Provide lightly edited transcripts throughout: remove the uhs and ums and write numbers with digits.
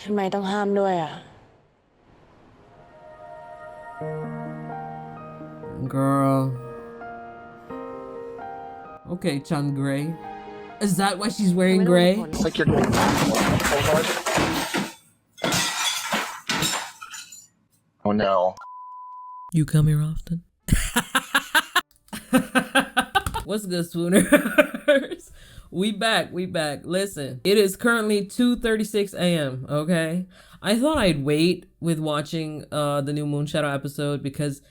ทำไมต้องห้ามด้วยอ่ะ Girl. Okay, Chun Gray. Is that why she's wearing gray? It's like you're going back so hard. Oh no. You come here often? What's good, Swooners? We back. Listen, it is currently 2:36 a.m. Okay, I thought I'd wait with watching the new Moonshadow episode because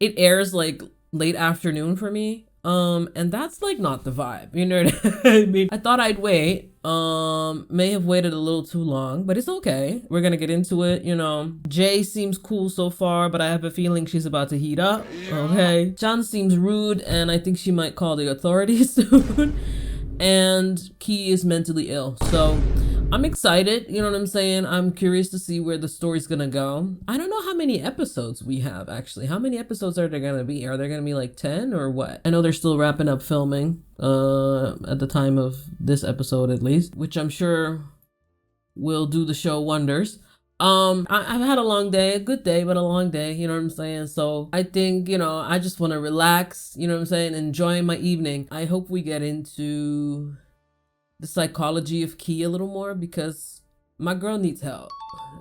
it airs like late afternoon for me. And that's like not the vibe, you know what I mean? I thought I'd wait. May have waited a little too long, but it's okay. We're gonna get into it, you know. Jay seems cool so far, but I have a feeling she's about to heat up. Okay. Chan seems rude, and I think she might call the authorities soon. And Key is mentally ill, so I'm excited, you know what I'm saying? I'm curious to see where the story's gonna go. I don't know how many episodes we have, actually. How many episodes are there gonna be? Are there gonna be like 10 or what? I know they're still wrapping up filming at the time of this episode, at least, which I'm sure will do the show wonders. I've had a long day, a good day, but a long day, you know what I'm saying? So I think, you know, I just want to relax, you know what I'm saying? Enjoy my evening. I hope we get into the psychology of Key a little more because my girl needs help.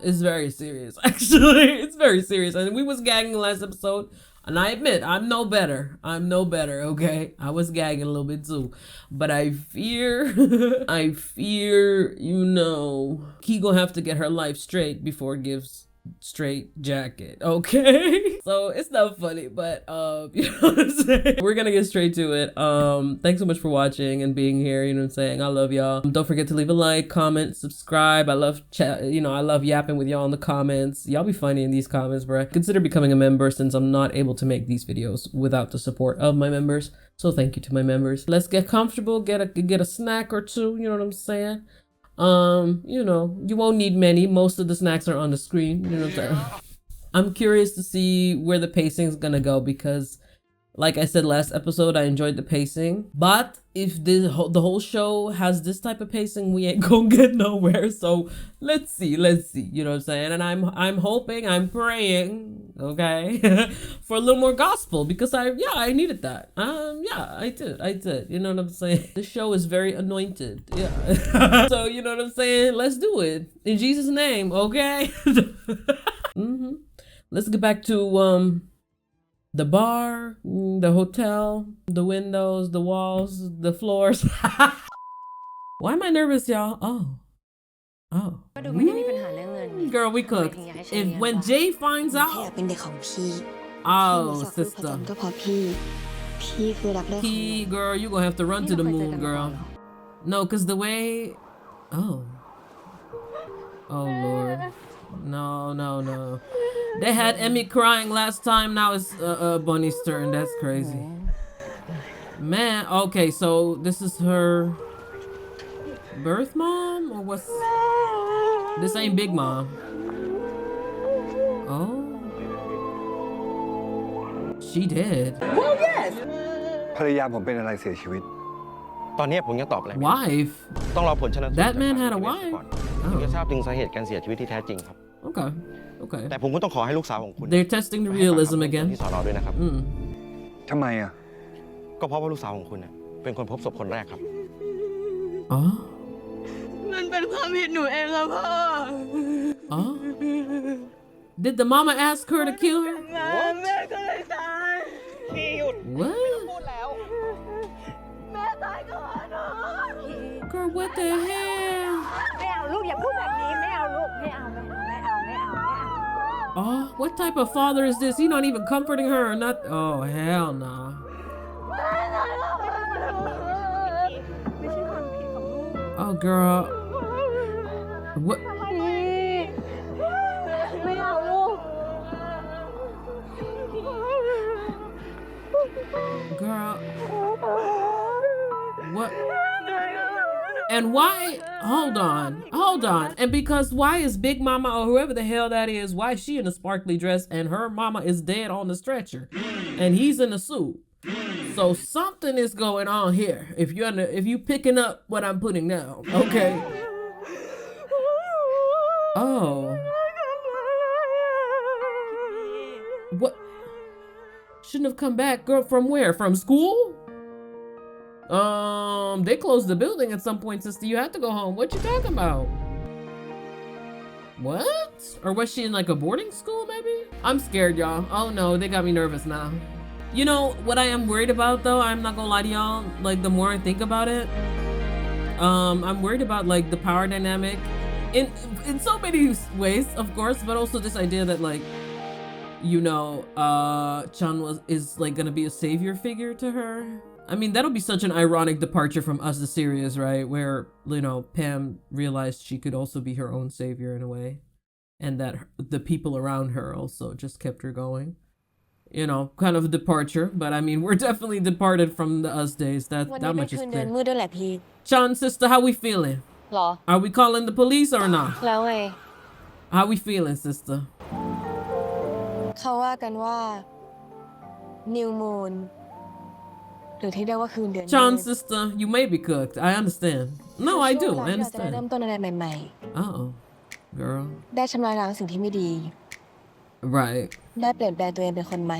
It's very serious, actually. It's very serious. And we was gagging last episode, and I admit, I'm no better, okay? I was gagging a little bit too. But I fear, you know, Key gonna have to get her life straight before it gives straight jacket, okay? So it's not funny, but you know what I'm saying? We're gonna get straight to it. Thanks so much for watching and being here, you know what I'm saying? I love y'all. Don't forget to leave a like, comment, subscribe. I love chat, you know, I love yapping with y'all in the comments. Y'all be funny in these comments, bruh. Consider becoming a member since I'm not able to make these videos without the support of my members. So thank you to my members. Let's get comfortable, get a snack or two, you know what I'm saying? You know, you won't need many. Most of the snacks are on the screen, you know what I'm saying? I'm curious to see where the pacing is gonna go because, like I said last episode, I enjoyed the pacing. But if the whole show has this type of pacing, we ain't gonna get nowhere. So let's see, you know what I'm saying? And I'm hoping, I'm praying, okay, for a little more gospel because I needed that. Yeah, I did. You know what I'm saying? The show is very anointed. Yeah. So you know what I'm saying? Let's do it in Jesus' name, okay? Let's get back to the bar, the hotel, the windows, the walls, the floors. Why am I nervous, y'all? Oh. Girl, we cooked. When Jay finds out. Oh, sister. Key, girl, you gonna have to run to the moon, girl. No, cause the way. Oh Lord. No. They had Emmy crying last time. Now it's Bunny's turn. That's crazy. Man, okay, so this is her birth mom? Or what's... This ain't Big Mom. Oh. She did. Well, yes. ภรรยาผมเป็นอะไรเสียชีวิต ตอนนี้ผมยังตอบอะไรไม่ได้ Wife? ต้องรอผลชนสูตร That man had a ก่อน wife? ถึงจะทราบถึงสาเหตุการเสียชีวิตที่แท้จริงครับ Okay. แต่ผมก็ต้องขอให้ลูกสาวของคุณ They're testing the realism ที่ again. สอนอด้วยนะครับ ทำไมอ่ะ ก็เพราะว่าลูกสาวของคุณเนี่ยเป็นคนพบศพคนแรกครับ Oh. มันเป็นความผิดหนูเองค่ะพ่อ Oh. Did the mama ask her to kill her? แม่ก็เลยตาย What? พูดแล้ว แม่ตายก่อนเนาะ Girl, what the hell? ไม่เอาลูกอย่าพูดแบบนี้ไม่เอาลูกไม่เอา Oh, what type of father is this? He not even comforting her or not? Oh, hell nah. ไม่ใช่ความผิดของลูก Oh, girl. What? ไม่เอาลูก Girl. What? And why? Hold on. And because why is Big Mama or whoever the hell that is, why is she in a sparkly dress and her mama is dead on the stretcher and he's in a suit? So something is going on here. If you picking up what I'm putting down, okay? Oh. What? Shouldn't have come back, girl. From where? From school? They closed the building at some point, sister. You had to go home. What you talking about? What? Or was she in like a boarding school, maybe? I'm scared, y'all. Oh no, they got me nervous now. You know what I am worried about though? I'm not gonna lie to y'all. Like the more I think about it, I'm worried about like the power dynamic in so many ways, of course, but also this idea that like, you know, Chan is like gonna be a savior figure to her. I mean, that'll be such an ironic departure from Us the series, right? Where, you know, Pam realized she could also be her own savior in a way, and that the people around her also just kept her going. You know, kind of a departure, but I mean, we're definitely departed from the Us days. That much is clear. Chan, sister, how we feeling? หรอ Are we calling the police or not? แล้วไง How we feeling, sister? เขาว่ากันว่า New Moon หรือที่เรียกว่าคืนเดือน Chan, sister, you may be cooked. I understand. No, I do. I เราจะได้เริ่ม understand. ต้นอะไรใหม่ Uh-oh, girl. ๆ ได้ชำระล้างสิ่งที่ไม่ดี Right. ได้เปลี่ยนแปลงตัวเองเป็นคนใหม่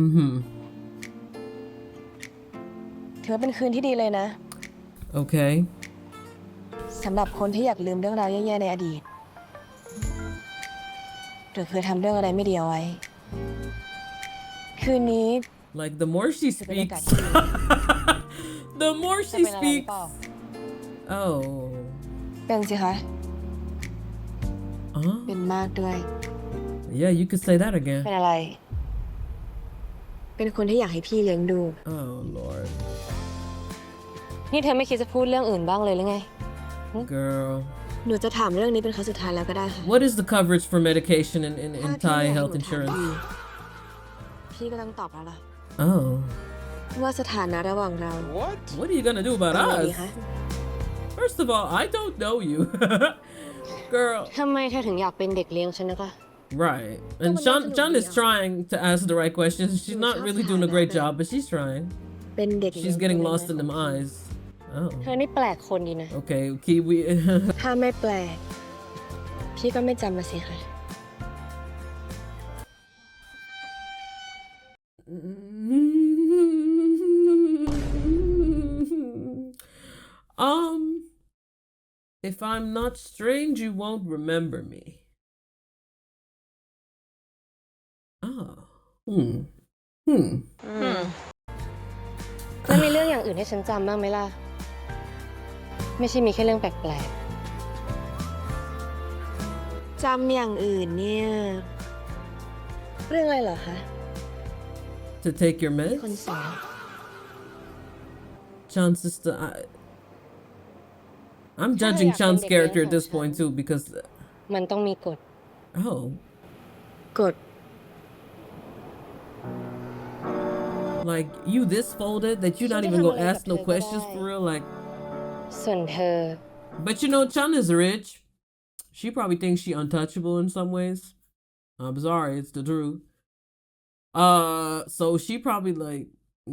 Mm-hmm. ถือว่าเป็นคืนที่ดีเลยนะ Okay. สำหรับคนที่อยากลืมเรื่องราวแย่ๆในอดีตหรือเคยทำเรื่องอะไรไม่ดีเอาไว้ คืนนี้ Like the more she speaks, the more จะ she เป็นอะไรหรือ speaks. เปล่า Oh. เป็นสิคะ Huh? เป็นมากด้วย Yeah, you could say that again. เป็นอะไร เป็นคนที่อยากให้พี่เลี้ยงดู Oh Lord. นี่เธอไม่คิดจะพูดเรื่องอื่นบ้างเลยหรือไง Girl. หนูจะถามเรื่องนี้เป็นครั้งสุดท้ายแล้วก็ได้ค่ะ What is the coverage for medication in ถ้า Thai พี่อยากให้ health หนูถาม insurance? พี่ก็ต้องตอบแล้วล่ะ Oh. ว่าสถานะระหว่างเรา What are you gonna do about เป็นยังไง us? ดีคะ First of all, I don't know you. Girl. ทำไมเธอถึงอยากเป็นเด็กเลี้ยงฉันนะคะ Right. And John is trying to ask the right questions. She's not really doing a great job, but she's trying. เป็นเด็กเลี้ยง She's getting lost in them eyes. เธอนี่แปลกคนดีนะ Okay, Kiwi. ถ้าไม่แปลก พี่ก็ไม่จำมาสิค่ะ If I'm not strange, you won't remember me. Oh. แล้วมีเรื่องอย่างอื่นให้ฉันจำบ้างไหมล่ะ ไม่ใช่มีแค่เรื่องแปลกๆ จำอย่างอื่นเนี่ย เรื่องอะไรเหรอคะ To take your คน meds? สอน Chan's sister, I'm judging Chan's character at this point too because มันต้องมีกฎ oh, กฎ like you this folded that you not even gonna ask no questions for real, like. ส่วนเธอ But you know, Chan is rich. She probably thinks she untouchable in some ways. I'm sorry, it's the truth. So she probably like,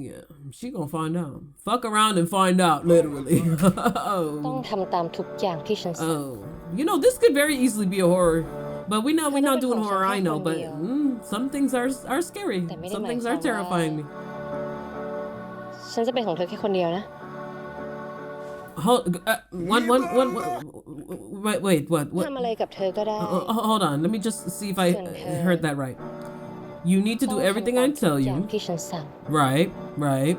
yeah, she gonna find out. Fuck around and find out, literally. ต้อง Oh, ทำตามทุกอย่างที่ฉันสั่ง oh, you know, this could very easily be a horror. But we're not doing horror, I know. But some things are scary. Some things are terrifying me. ฉันจะเป็นของเธอแค่คนเดียวนะ Hold, wait, what? ทำอะไรกับเธอก็ได้ Hold on, let me just see if I heard that right. You need to do everything I tell อย่าง you. ที่ฉันสั่ง Right.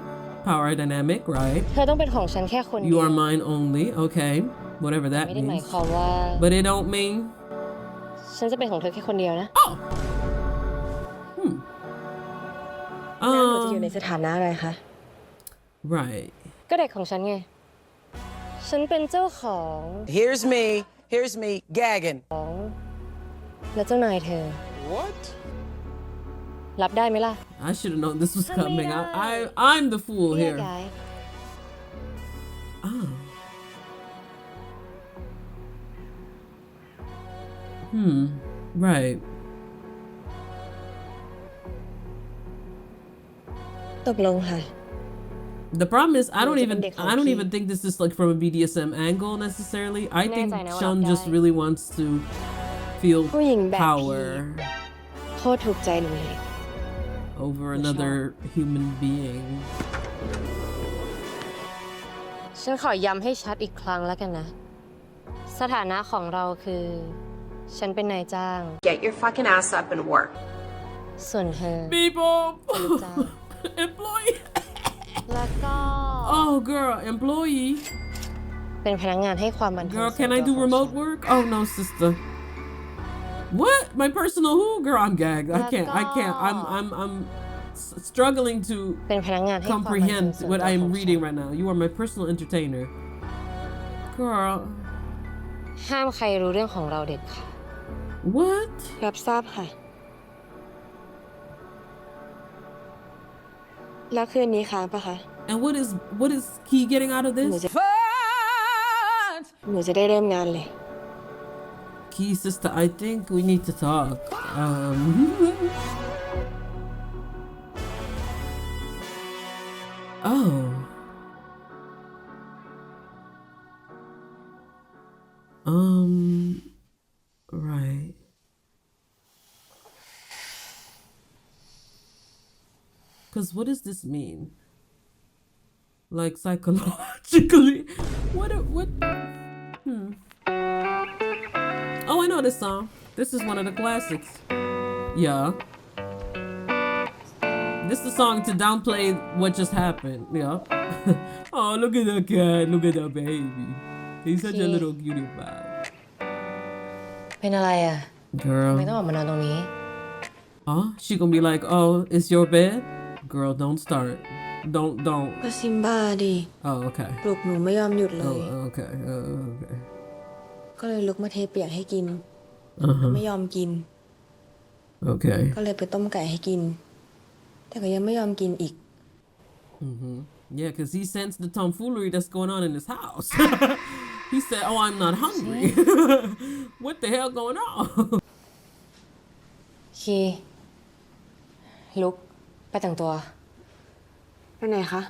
Power dynamic, right. เธอต้องเป็นของฉันแค่คนเดี You ยว are mine only, okay. Whatever that ไม่ได้หมาย means. ความว่า But it don't mean. ฉันจะเป็นของเธอแค่คนเดียวนะ Oh. แล้วหนูจะอยู่ในสถานะอะไรคะ Right. ก็เด็กของฉันไง ฉันเป็นเจ้าของ Here's me, gagging. และเจ้านายเธอ What? รับได้ไหมล่ะ I should have known this was coming. I'm the fool แยก here. ย้าย Oh. Right. ตกลงค่ะ The problem is I don't Maybe even they call I don't key. even think this is like from a BDSM angle necessarily. I think I know Chun what just guy. really wants to feel ผู้หญิงแบบ power โคตรถูกใจหนูเลย over another human being. ฉันขอย้ำให้ชัดอีกครั้งแล้วกันนะ สถานะของเราคือ ฉันเป็นนายจ้าง Get your fucking ass up and work. ส่วนเธอ People, จ้า employee. แล้วก็ Oh, girl, employee. เป็นพนักงานให้ความบันเทิง Girl, ส่วน can ตั I ว do ของ remote ฉัน work? Oh no, sister. What? My personal who? Girl, I'm gagged. I can't. I'm struggling to เป็นพนักงานให้ความบันเทิง comprehend ส่วน what ตัว I ข am องฉัน reading right now. You are my personal entertainer. Girl, ห้ามใครรู้เรื่องของเราเด็ดค่ะ what? รับทราบค่ะ แล้วคืนนี้ค้างปะคะ And what is he getting out of หนู this? จะหนูจะได้เริ่มงานเลย Key sister, I think we need to talk. Oh. Right. Because what does this mean? Like psychologically? What? Oh, I know this song. This is one of the classics. Yeah. This is the song to downplay what just happened. Yeah. Oh, look at that cat. Look at that baby. He's such a little cutie pie. เป็นอะไรอ่ะ Girl. ไม่ต้องออกมานอนตรงนี้ Huh? She gonna be like, oh, it's your bed? Girl, don't start. Don't. ก็ซิมบ้าดิ Oh, okay. ปลุกหนูไม่ยอมหยุดเลย Oh, okay. Okay. ก็เลยลุกมาเทเปียกให้กิน Uh-huh. ไม่ยอมกิน Okay. ก็เลยไปต้มไก่ให้กิน แต่ก็ยังไม่ยอมกินอีก Yeah, because he sensed the tomfoolery that's going on in his house. He said, oh, I'm not hungry. What the hell going on? คีลุกไปแต่งตัว ไปไหนคะ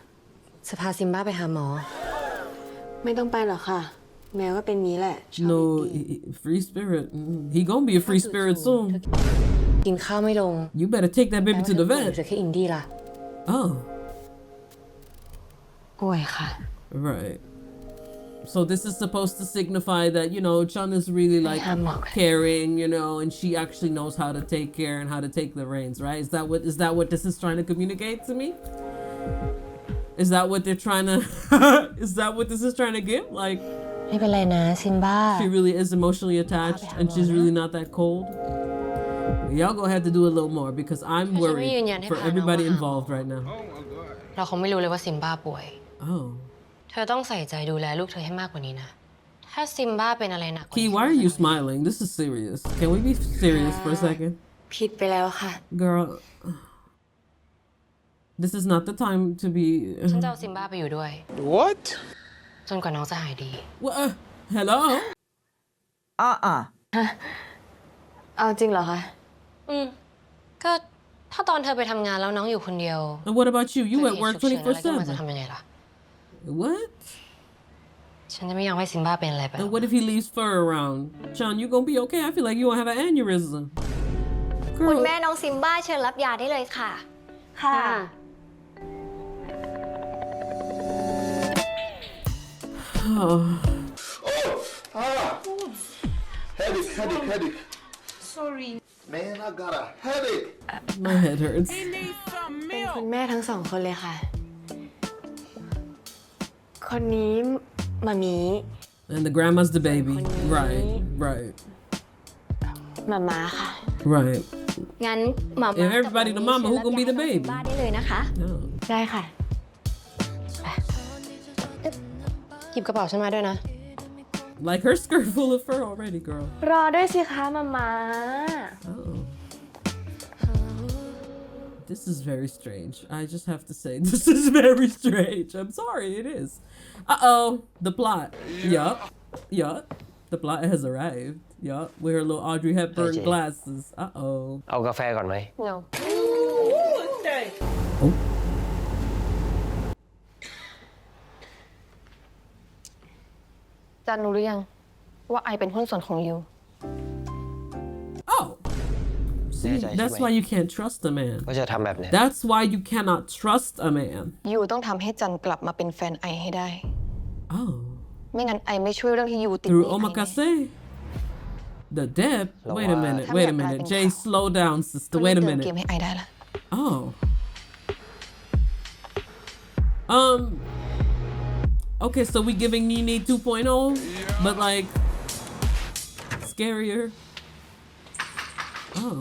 จะพาซิมบ้าไปหาหมอ ไม่ต้องไปหรอกค่ะ แมวก็เป็นงี้แหละ No, free spirit. He gonna be a free spirit soon. กินข้าวไม่ลง You better take that baby to the หรือ vet. จะแค่อินดี้ล่ะ Oh, ป่วยค่ะ right. So this is supposed to signify that, you know, Chun is really like caring, you know, and she actually knows how to take care and how to take the reins, right? Is that what this is trying to communicate to me? Is that what they're trying to is that what this is trying to give? Like ไม่เป็นไรนะซิมบ้า she really is emotionally attached and she's really not that cold. Y'all gonna have to do a little more because I'm worried for everybody involved right now. เราคงไม่รู้เลยว่าซิมบ้าป่วย Oh. เธอต้องใส่ใจดูแลลูกเธอให้มากกว่านี้นะ ถ้าซิมบ้าเป็นอะไรหนักกว่า Key, นี้ why are you smiling? This is serious. Can we be serious for a second? ผิดไปแล้วค่ะ Girl, this is not the time to be. ฉันจะเอาซิมบ้าไปอยู่ด้วย What? จนกว่าน้องจะหายดี What? Hello? เอาจริงเหรอคะ ก็ถ้าตอนเธอไปทำงานแล้วน้องอยู่คนเดียว And what about you? You at work เกิดเหตุฉุกเฉินอะไรขึ้นมาจะ 24/7. ทำยังไงล่ะ What? ฉันจะไม่ยอมให้ซิมบ้าเป็นอะไรไป And what if he leaves fur around? Chun, you gonna be okay? I feel like you gonna have an aneurysm. คุณ Girl. แม่น้องซิมบ้าเชิญรับยาได้เลยค่ะ ค่ะ Headache. sorry Man, I got a headache. My head hurts. เป็นคุณแม่ทั้งสองคนเลยค่ะ คนนี้มามี And the grandma's the baby. Right. มาม่าค่ะ Right. งั้นหมา If everybody the mama, who gonna be the baby? บ้าได้เลยนะคะ Oh. ได้ค่ะไปหยิบกระเป๋าฉันมาด้วยนะ Like her skirt full of fur already, girl. รอด้วยสิคะมาม่า Oh. This is very strange. I just have to say, this is very strange. I'm sorry, it is. Uh-oh. The plot. Yup. The plot has arrived. Yup. With her little Audrey Hepburn Okay. glasses. Uh-oh. เอากาแฟก่อนไหม no Oh. จันรู้หรือยังว่าไอเป็นหุ้นส่วนของยู Oh. See, that's why you can't trust a man. ว่าจะทำแบบนี้ That's why you cannot trust a man. ยูต้องทำให้จันกลับมาเป็นแฟนไอให้ได้ Oh. ไม่งั้นไอไม่ช่วยเรื่องที่ยูติด Through หนี้ไอแน่ omakase? The debt? Wait a minute, wait a minute. Jay, slow down, sister. Wait a เติมเกม minute. ให้ไอได้ละ Oh. Okay, so we giving Nene 2.0, but like scarier. Oh.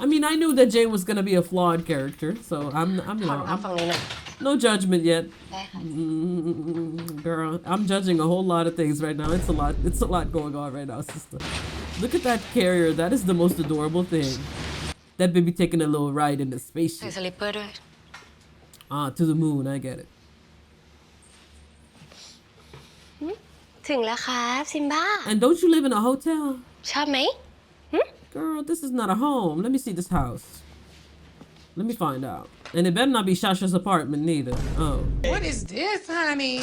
I mean, I knew that Jay was gonna be a flawed character, so I'm you know, ฟังนี้หน่อย no judgment yet. ได้ค่ะ Girl, I'm judging a whole lot of things right now. It's a lot going on right now, sister. Look at that carrier. That is the most adorable thing. That baby taking a little ride in the ใส่ spaceship. สลิปเปอร์ด้วย Ah, to the moon. I get it. ถึงแล้วครับซิมบ้า And don't you live in a hotel? ชอบไหม Girl, this is not a home. Let me see this house. Let me find out. And it better not be Shasha's apartment neither. Oh. What is this, honey?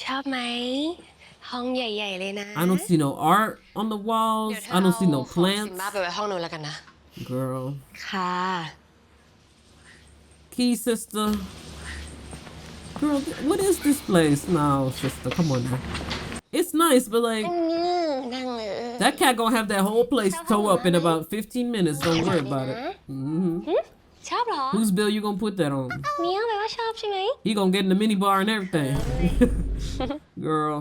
ชอบไหม ห้องใหญ่ๆเลยนะ I don't see no art on the walls. เดี๋ยวเธอ I don't see no เอาของซิม plants. บ้าไปไว้ห้องนู้นแล้วกันนะ Girl. ค่ะ Key sister. Girl, what is this place now, sister? Come on now. It's nice, but like นั่งเลย that cat gonna have that whole place towed up in about 15 minutes. Don't worry about it. Mm-hmm. ชอบเหรอ Whose bill you gonna put that on? เมียวแปลว่าชอบใช่ไหม He gonna get in the mini bar and everything. Girl,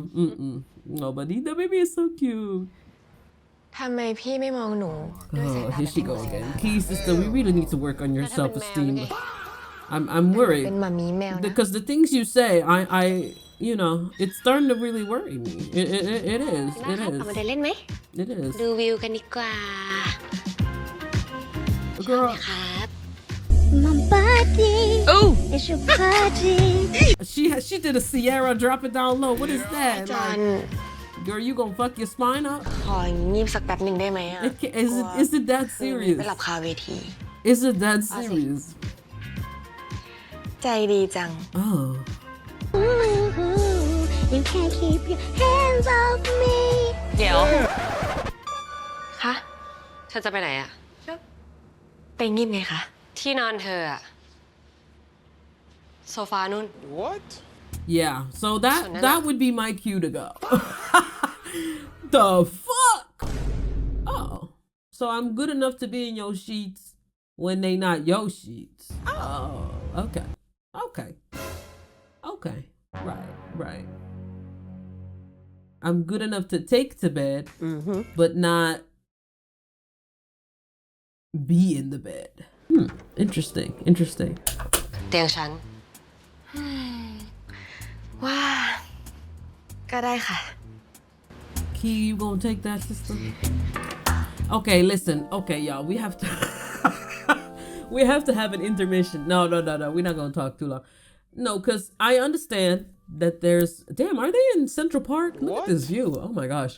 no, but the baby is so cute. ทำไมพี่ไม่มองหนูด้วยสาย Oh, ตา here she แบบ go นี้ again. Key sister, we really need to work on your self-esteem. I'm worried เป็นหมามีแมวนะ because the things you say, I, you know, it's starting to really worry me. It is. นะครับ It เอามา is. เดินเล่นไหม It is. ดูวิวกันดีกว่า Girl, ครับ My body is your body. she did a Sierra drop it down low. What is that? จัน Like, girl, you gonna fuck your spine up? ของีบสักแป๊บหนึ่งได้ไหมอ่ะ Is it that คืนนี้ serious? ไปหลับคาเวที Is it that serious? ใจดีจัง Oh. Ooh, you can't keep your hands off me. เดี๋ยว คะเธอจะไปไหนอ่ะ ไปงีบไงคะ ที่นอนเธออะโซฟานู่น What? Yeah, so that would be my cue to go. The fuck? Oh, so I'm good enough to be in your sheets when they not your sheets. Oh, okay, right. I'm good enough to take to bed, but not be in the bed. Interesting. เตียงฉัน ว่า ก็ได้ค่ะ Key, you gonna take that, sister? Okay, listen. Okay, y'all, we have to we have to have an intermission. No, we're not gonna talk too long. No, because I understand that there's damn, are they in Central Park? Look at this view. Oh my gosh.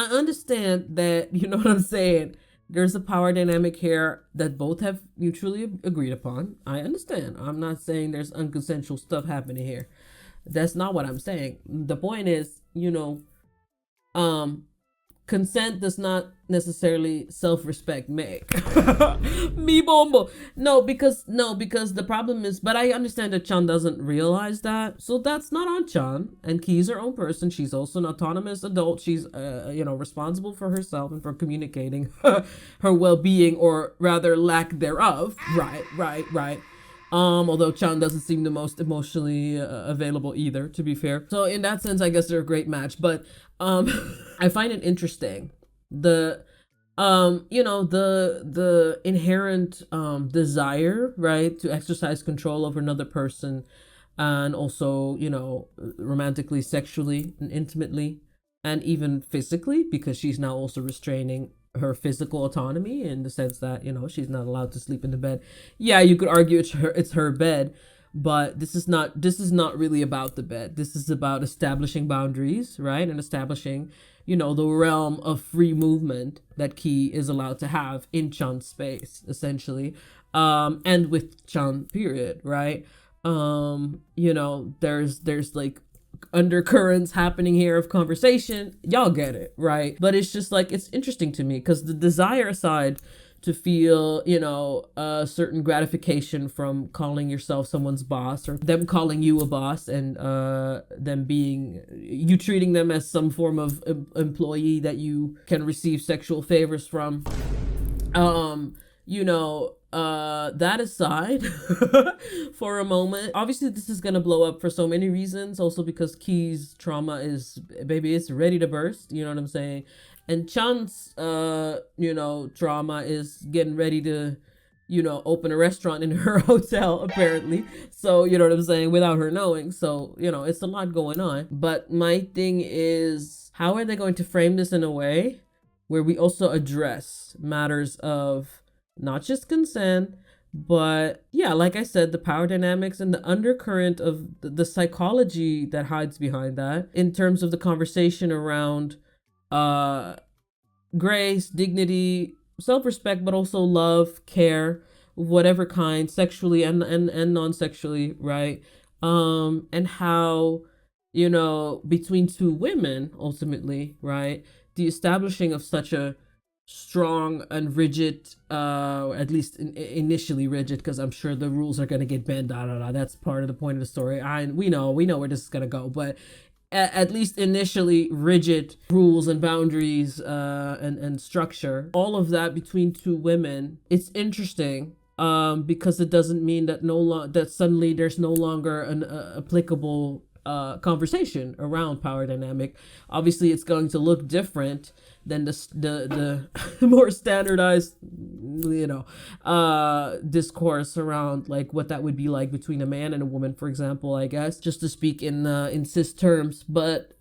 I understand that, you know what I'm saying. There's a power dynamic here that both have mutually agreed upon. I understand. I'm not saying there's unconsensual stuff happening here. That's not what I'm saying. The point is, you know, consent does not necessarily self-respect make. Me bombo. No, because the problem is, but I understand that Chan doesn't realize that. So that's not on Chan. And Key's her own person. She's also an autonomous adult. She's, you know, responsible for herself and for communicating her well-being, or rather lack thereof. Right. Although Chan doesn't seem the most emotionally available either, to be fair. So in that sense, I guess they're a great match. But I find it interesting. You know, the inherent desire, right, to exercise control over another person, and also, you know, romantically, sexually, and intimately, and even physically, because she's now also restraining her physical autonomy in the sense that, you know, she's not allowed to sleep in the bed. Yeah, you could argue it's her bed, but this is not really about the bed. This is about establishing boundaries, right? And establishing, you know, the realm of free movement that Key is allowed to have in Chan's space, essentially. And with Chan, period, right? You know, there's like undercurrents happening here of conversation. Y'all get it, right? But it's just like, it's interesting to me because the desire side to feel, you know, a certain gratification from calling yourself someone's boss or them calling you a boss and them being, you treating them as some form of employee that you can receive sexual favors from. You know, that aside for a moment, obviously this is gonna blow up for so many reasons, also because Key's trauma is, baby, it's ready to burst, you know what I'm saying? And Chan's you know, trauma is getting ready to, you know, open a restaurant in her hotel apparently, so you know what I'm saying, without her knowing. So you know, it's a lot going on. But my thing is, how are they going to frame this in a way where we also address matters of not just consent, but yeah, like I said, the power dynamics and the undercurrent of the psychology that hides behind that in terms of the conversation around grace, dignity, self-respect, but also love, care, whatever kind, sexually and non-sexually, right? And how, you know, between two women, ultimately, right, the establishing of such a strong and rigid, at least initially rigid, because I'm sure the rules are going to get bent, that's part of the point of the story. We know where this is going to go, but at least initially rigid rules and boundaries and structure, all of that between two women. It's interesting because it doesn't mean that that suddenly there's no longer an applicable conversation around power dynamic. Obviously it's going to look different than the more standardized, you know, discourse around like what that would be like between a man and a woman, for example, I guess, just to speak in cis terms. But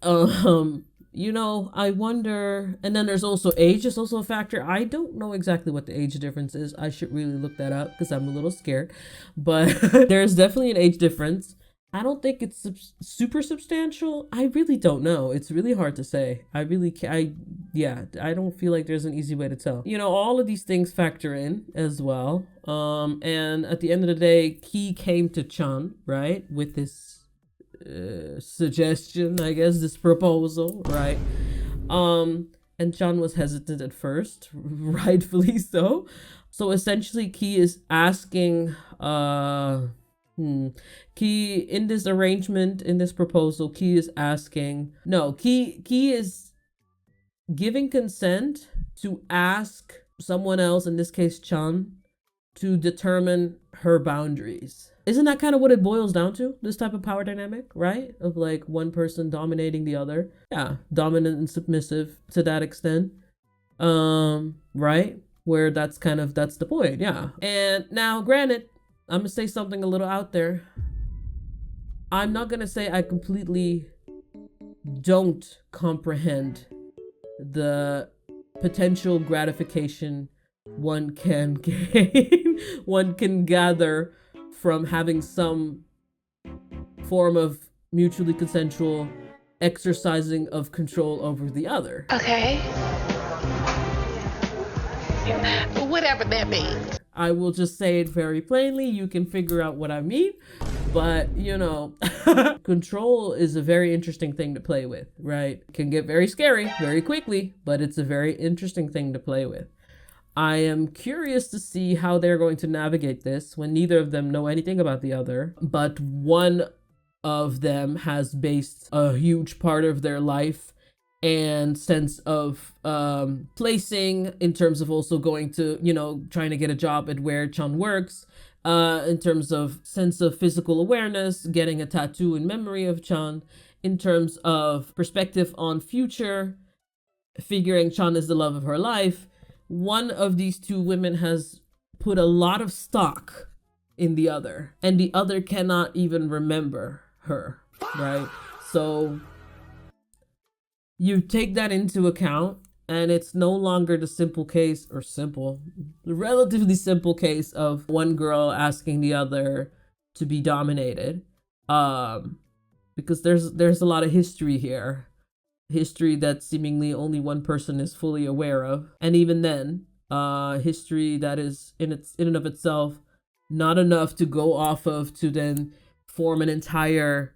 you know, I wonder, and then there's also age is also a factor. I don't know exactly what the age difference is. I should really look that up because I'm a little scared, but there's definitely an age difference. I don't think it's super substantial. I really don't know. It's really hard to say. I don't feel like there's an easy way to tell. You know, all of these things factor in as well. And at the end of the day, Key came to Chan, right, with this suggestion, I guess, this proposal, right? And Chan was hesitant at first, rightfully so. So essentially, Key is asking, Key in this arrangement, in this proposal, Key is asking, no, Key is giving consent to ask someone else, in this case Chan, to determine her boundaries. Isn't that kind of what it boils down to? This type of power dynamic, right? Of like one person dominating the other. Yeah, dominant and submissive to that extent. Right? Where that's the point, yeah. And now, granted, I'm gonna say something a little out there. I'm not gonna say I completely don't comprehend the potential gratification one can gain, one can gather from having some form of mutually consensual exercising of control over the other. Okay. Whatever that means. I will just say it very plainly. You can figure out what I mean. But, you know, control is a very interesting thing to play with, right? It can get very scary very quickly, but it's a very interesting thing to play with. I am curious to see how they're going to navigate this when neither of them know anything about the other, but one of them has based a huge part of their life and sense of placing, in terms of also going to, you know, trying to get a job at where Chan works, in terms of sense of physical awareness, getting a tattoo in memory of Chan, in terms of perspective on future, figuring Chan is the love of her life. One of these two women has put a lot of stock in the other, and the other cannot even remember her, right? So you take that into account, and it's no longer the relatively simple case of one girl asking the other to be dominated, because there's a lot of history here, history that seemingly only one person is fully aware of, and even then, history that is in and of itself not enough to go off of to then form an entire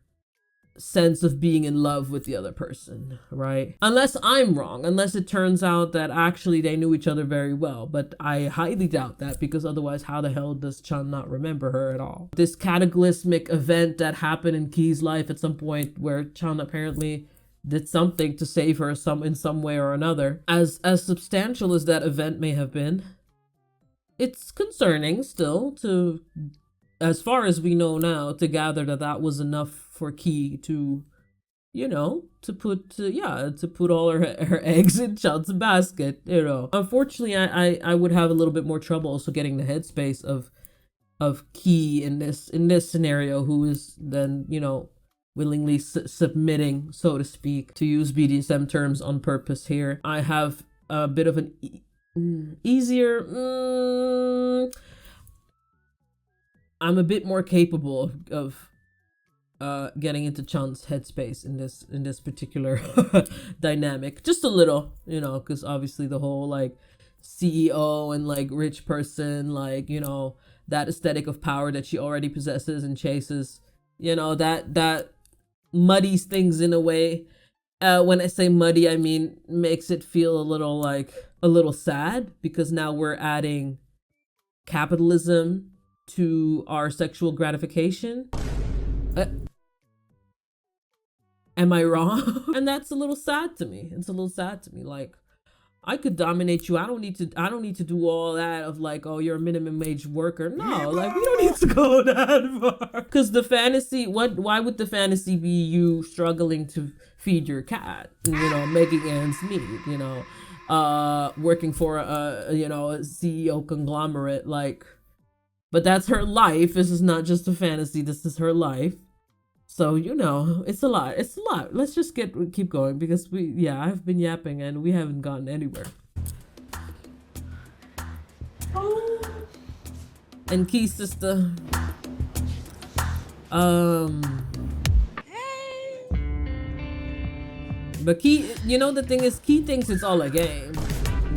sense of being in love with the other person, right? Unless I'm wrong, unless it turns out that actually they knew each other very well, but I highly doubt that, because otherwise how the hell does Chan not remember her at all? This cataclysmic event that happened in Key's life at some point where Chan apparently did something to save her in some way or another, as substantial as that event may have been, it's concerning still to, as far as we know now, to gather that that was enough for Key to, you know, to put all her eggs in Chan's basket, you know. Unfortunately, I would have a little bit more trouble also getting the headspace of Key in this scenario, who is then, you know, willingly submitting, so to speak, to use BDSM terms on purpose here. I have a bit of an easier, I'm a bit more capable of getting into Chan's headspace in this particular dynamic, just a little, you know, because obviously the whole like CEO and like rich person, like, you know, that aesthetic of power that she already possesses and chases, you know, that muddies things in a way. When I say muddy, I mean makes it feel a little sad, because now we're adding capitalism to our sexual gratification. Am I wrong? And that's a little sad to me. It's a little sad to me. Like, I could dominate you. I don't need to do all that of like, oh, you're a minimum wage worker. No, like, we don't need to go that far. Because the fantasy, why would the fantasy be you struggling to feed your cat, you know, making ends meet, you know, working for a, you know, a CEO conglomerate, like, but that's her life. This is not just a fantasy. This is her life. So, you know, it's a lot. It's a lot. Let's just keep going, because I've been yapping and we haven't gotten anywhere. And Key's sister. But Key, you know, the thing is, Key thinks it's all a game.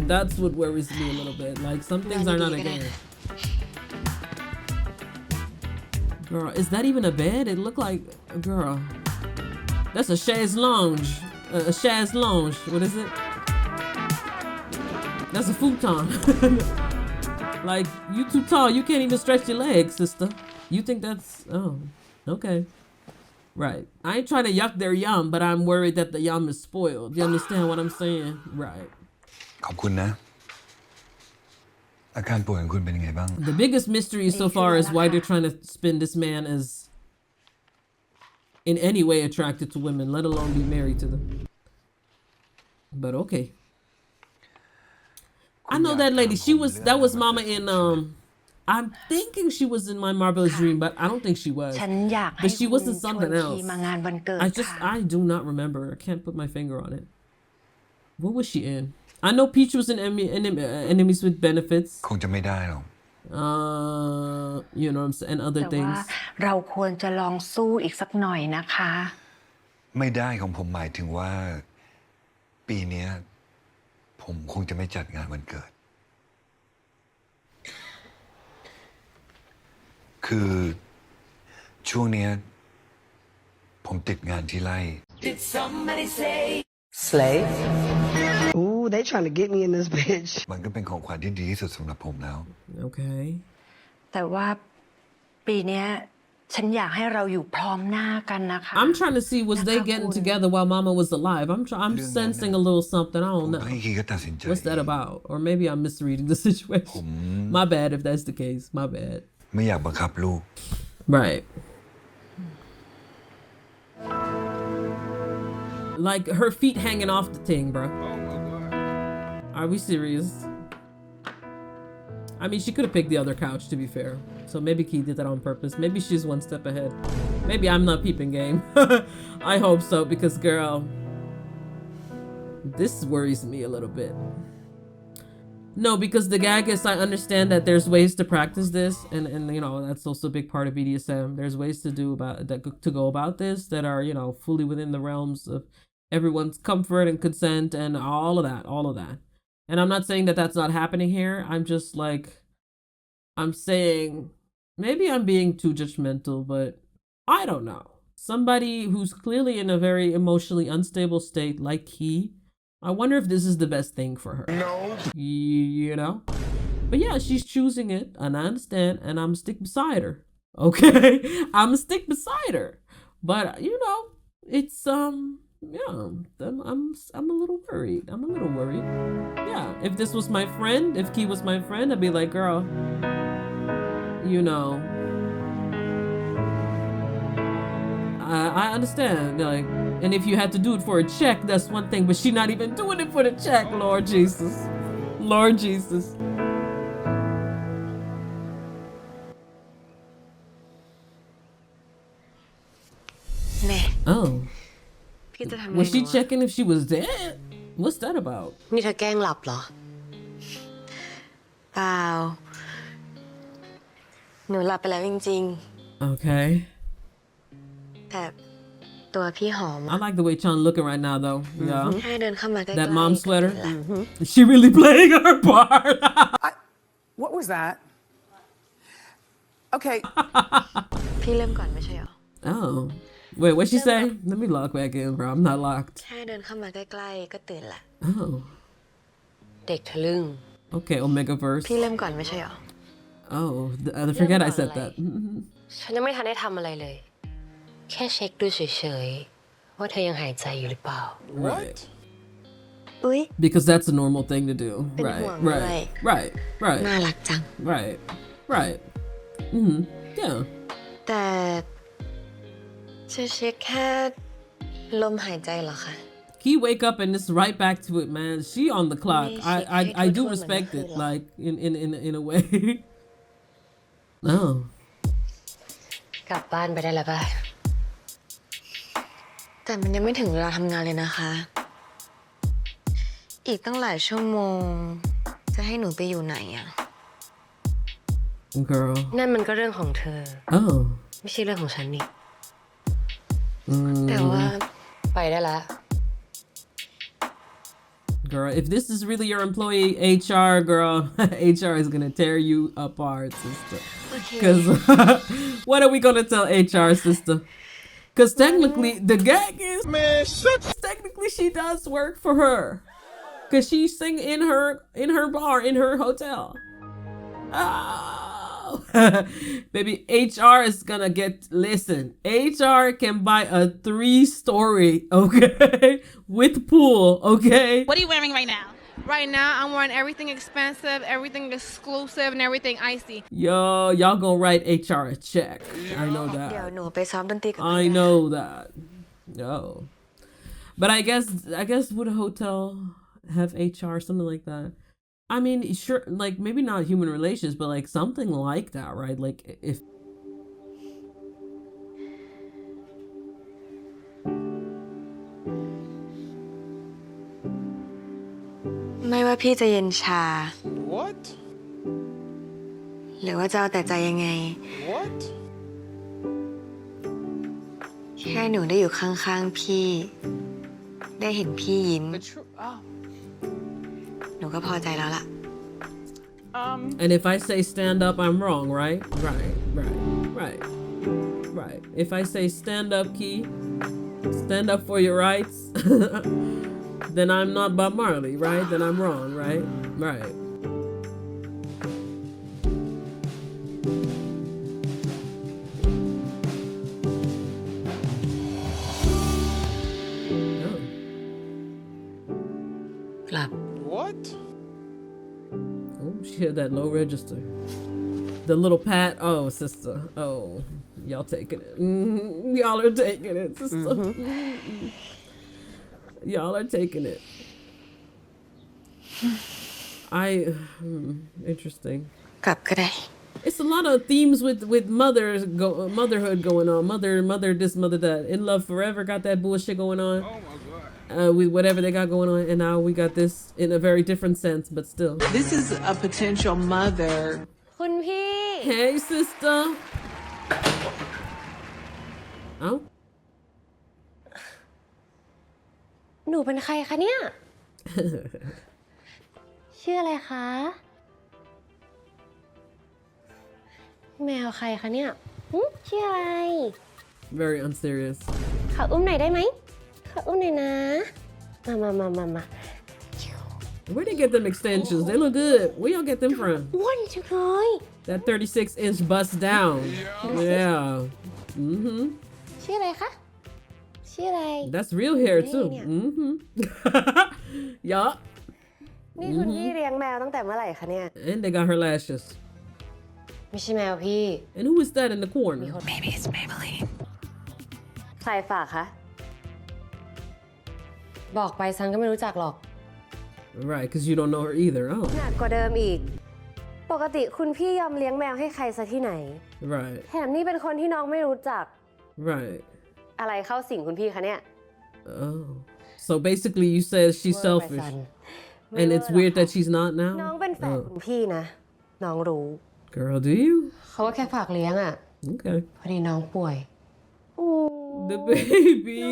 That's what worries me a little bit. Like, some things are not a game. Girl, is that even a bed? It looked like, girl, that's a chaise lounge. A chaise lounge. What is it? That's a futon. Like, you too tall. You can't even stretch your legs, sister. You think that's, oh, okay. Right. I ain't trying to yuck their yum, but I'm worried that the yum is spoiled. You understand what I'm saying? Right. ขอบคุณนะ อาการป่วยของคุณเป็นยังไงบ้าง The biggest mystery so far is why they're trying to spin this man as in any way attracted to women, let alone be married to them. But okay. I know that lady. That was Mama in I'm thinking she was in my Marvellous Dream, but I don't think she was. But she was in something else. I do not remember. I can't put my finger on it. What was she in? I know Peach was in Enemies with Benefits. คงจะไม่ได้หรอก you know what I'm saying, and other things. เราควรจะลองสู้อีกสักหน่อยนะคะ ไม่ได้ของผมหมายถึงว่าปีเนี้ยผมคงจะไม่จัดงานวันเกิด คือช่วงเนี้ยผมติดงานที่ไร่ Did somebody say slave? Ooh, they trying to get me in this bitch. มันก็เป็นของขวัญที่ดีที่สุดสำหรับผมแล้ว Okay. แต่ว่าปีเนี้ยฉันอยากให้เราอยู่พร้อมหน้ากันนะคะ I'm trying to see, was they getting together while Mama was alive? I'm sensing a little something. I don't know. What's that about? Or maybe I'm misreading the situation. My bad if that's the case. My bad. ไม่อยากบังคับลูก Right. Like her feet hanging off the thing, bro. Are we serious? I mean, she could have picked the other couch, to be fair. So maybe Key did that on purpose. Maybe she's one step ahead. Maybe I'm not peeping game. I hope so, because girl, this worries me a little bit. No, because the gag is, I understand that there's ways to practice this, and you know, that's also a big part of BDSM. There's ways to go about this that are, you know, fully within the realms of everyone's comfort and consent and all of that. And I'm not saying that that's not happening here. I'm just like, I'm saying maybe I'm being too judgmental, but I don't know. Somebody who's clearly in a very emotionally unstable state like he, I wonder if this is the best thing for her. No. You know? But yeah, she's choosing it, and I understand, and I'm stick beside her. Okay? I'm stick beside her. But, you know, it's, yeah, I'm a little worried. I'm a little worried. Yeah, if this was my friend, if Key was my friend, I'd be like, girl, you know, I understand, like, and if you had to do it for a check, that's one thing, but she not even doing it for the check, Lord Jesus. Lord Jesus. Oh. Was she checking if she was dead? What's that about? นี่เธอแกล้งหลับเหรอ เปล่า หนูหลับไปแล้วจริง Okay. ๆ แต่ตัวพี่หอม I like the way Chan looking right now, though. Yeah. แค่เดินเข้ามาใกล้ๆ That mom sweater. Is she really playing her part? What was that? Okay. พี่เริ่มก่อนไม่ใช่เหรอ Oh. Wait, what'd she say? Let me log back in, bro. I'm not locked. แค่เดินเข้ามาใกล้ๆ ก็ตื่นละ Oh. เด็กทะลึ่ง Okay, Omegaverse. พี่เริ่มก่อนไม่ใช่เหรอ Oh, I forget I said that. ฉันยังไม่ทันได้ทำอะไรเลย แค่เช็คดูเฉยๆ ว่าเธอยังหายใจอยู่หรือเปล่า Right. อุ๊ย Because that's a normal thing to do. เป็น Right, ห่วง right, right, right, น่ารักจัง right, right. Yeah. แต่จะเช็คแค่ลมหายใจเหรอคะ He wake up and it's right back to it, man. She on the clock. I do respect it, like in a way. Oh. กลับบ้านไปได้แล้วป่ะ แต่มันยังไม่ถึงเวลาทำงานเลยนะคะ อีกตั้งหลายชั่วโมง จะให้หนูไปอยู่ไหนอะ Girl. นั่นมันก็เรื่องของเธอ Oh. ไม่ใช่เรื่องของฉันนี่ แต่ว่าไปได้แล้ว Girl, if this is really your employee HR, girl, HR is gonna tear you apart, sister. Because what are we gonna tell HR, sister? Because technically, the gag is, man, technically she does work for her. Because she sing in her bar, in her hotel. Oh, baby, HR is gonna listen, HR can buy a 3-story, okay, with pool, okay? What are you wearing right now? Right now, I'm wearing everything expensive, everything exclusive, and everything icy. Yo, y'all gonna write HR a check. I know that. เดี๋ยวหนูไปซ้อมดนตรีกับ I know that. Yo. But I guess would a hotel have HR, something like that? I mean, sure, like maybe not human relations, but like something like that, right? Like if. ไม่ว่าพี่จะเย็นชา What? หรือว่าจะเอาแต่ใจยังไง What? แค่หนูได้อยู่ข้างๆพี่ ได้เห็นพี่ยิ้ม หนูก็พอใจแล้วล่ะ And if I say stand up, I'm wrong, right? Right. If I say stand up, Key, stand up for your rights, then I'm not Bob Marley, right? Then I'm wrong, right? Right. What? Oh, she had that low register. The little pat. Oh, sister. Oh, y'all taking it. Y'all are taking it, sister. Y'all are taking it. Interesting. กลับก็ได้ It's a lot of themes with motherhood going on. Mother this, mother that. In Love Forever got that bullshit going on. Oh my god. With whatever they got going on, and now we got this in a very different sense, but still. This is a potential mother. คุณพี่ Hey, sister. Oh. หนูเป็นใครคะเนี่ย ชื่ออะไรคะ แมวใครคะเนี่ยชื่ออะไร Very unserious. ขออุ้มหน่อยได้ไหมขออุ้มหน่อยนะมา Where they get them extensions? They look good. Where y'all get them from? อ้วนจังเลย That 36-inch bust down. Yeah. ชื่ออะไรคะชื่ออะไร That's real hair too. Yeah. นี่คุณพี่เลี้ยงแมวตั้งแต่เมื่อไหร่คะเนี่ย And they got her lashes. ไม่ใช่แมวพี่ And who is that in the corner? Maybe it's Maybelline ใครฝากคะบอกไปซันก็ไม่รู้จักหรอก Right, because you don't know her either. Oh. หนักกว่าเดิมอีกปกติคุณพี่ยอมเลี้ยงแมวให้ใครซะที่ไหน Right. แถมนี่เป็นคนที่น้องไม่รู้จัก Right. อะไรเข้าสิงคุณพี่คะเนี่ย Oh. So basically you said she's selfish. And it's weird that she's not น้อง now? เป็นแฟนคุณพี่นะน้องรู้ Girl, do you? เขาว่าแค่ฝากเลี้ยงอ่ะ Okay. พอดีน้องป่วย The baby.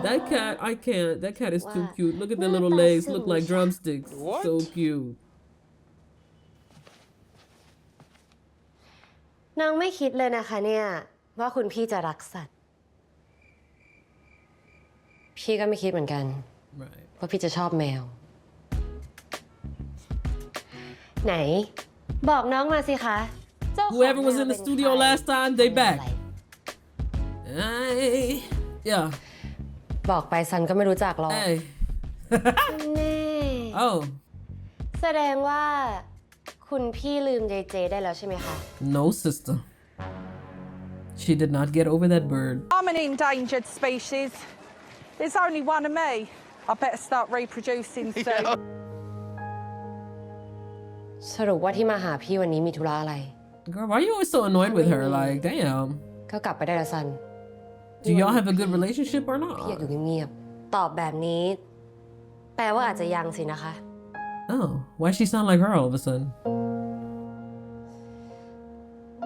That cat, I can't. That cat is too cute. Look at the little legs. Look like drumsticks. So cute. น้องไม่คิดเลยนะคะเนี่ยว่าคุณพี่จะรักสัตว์พี่ก็ไม่คิดเหมือนกัน Right. ว่าพี่จะชอบแมว ไหน บอกน้องมาสิคะเจ้าของ Whoever was in the แมวเป็น studio ใคร last time, they back. อะไร Hey. Yeah. บอกไปซันก็ไม่รู้จักหรอก Hey. แน่ Oh. แสดงว่า คุณพี่ลืมเจเจได้แล้วใช่ไหมคะ No, sister. She did not get over that bird. I'm an endangered species. There's only one of me. I better start reproducing soon. สรุปว่าที่มาหาพี่วันนี้มีธุระอะไร Girl, why are you always so annoyed with her? Like, damn. ก็กลับไปได้ละซัน Do y'all have a good relationship or พี่อยากอ not? ยู่เงียบๆตอบแบบนี้ แปลว่าอาจจะยังสินะคะ Oh, why she sound like her all of a sudden?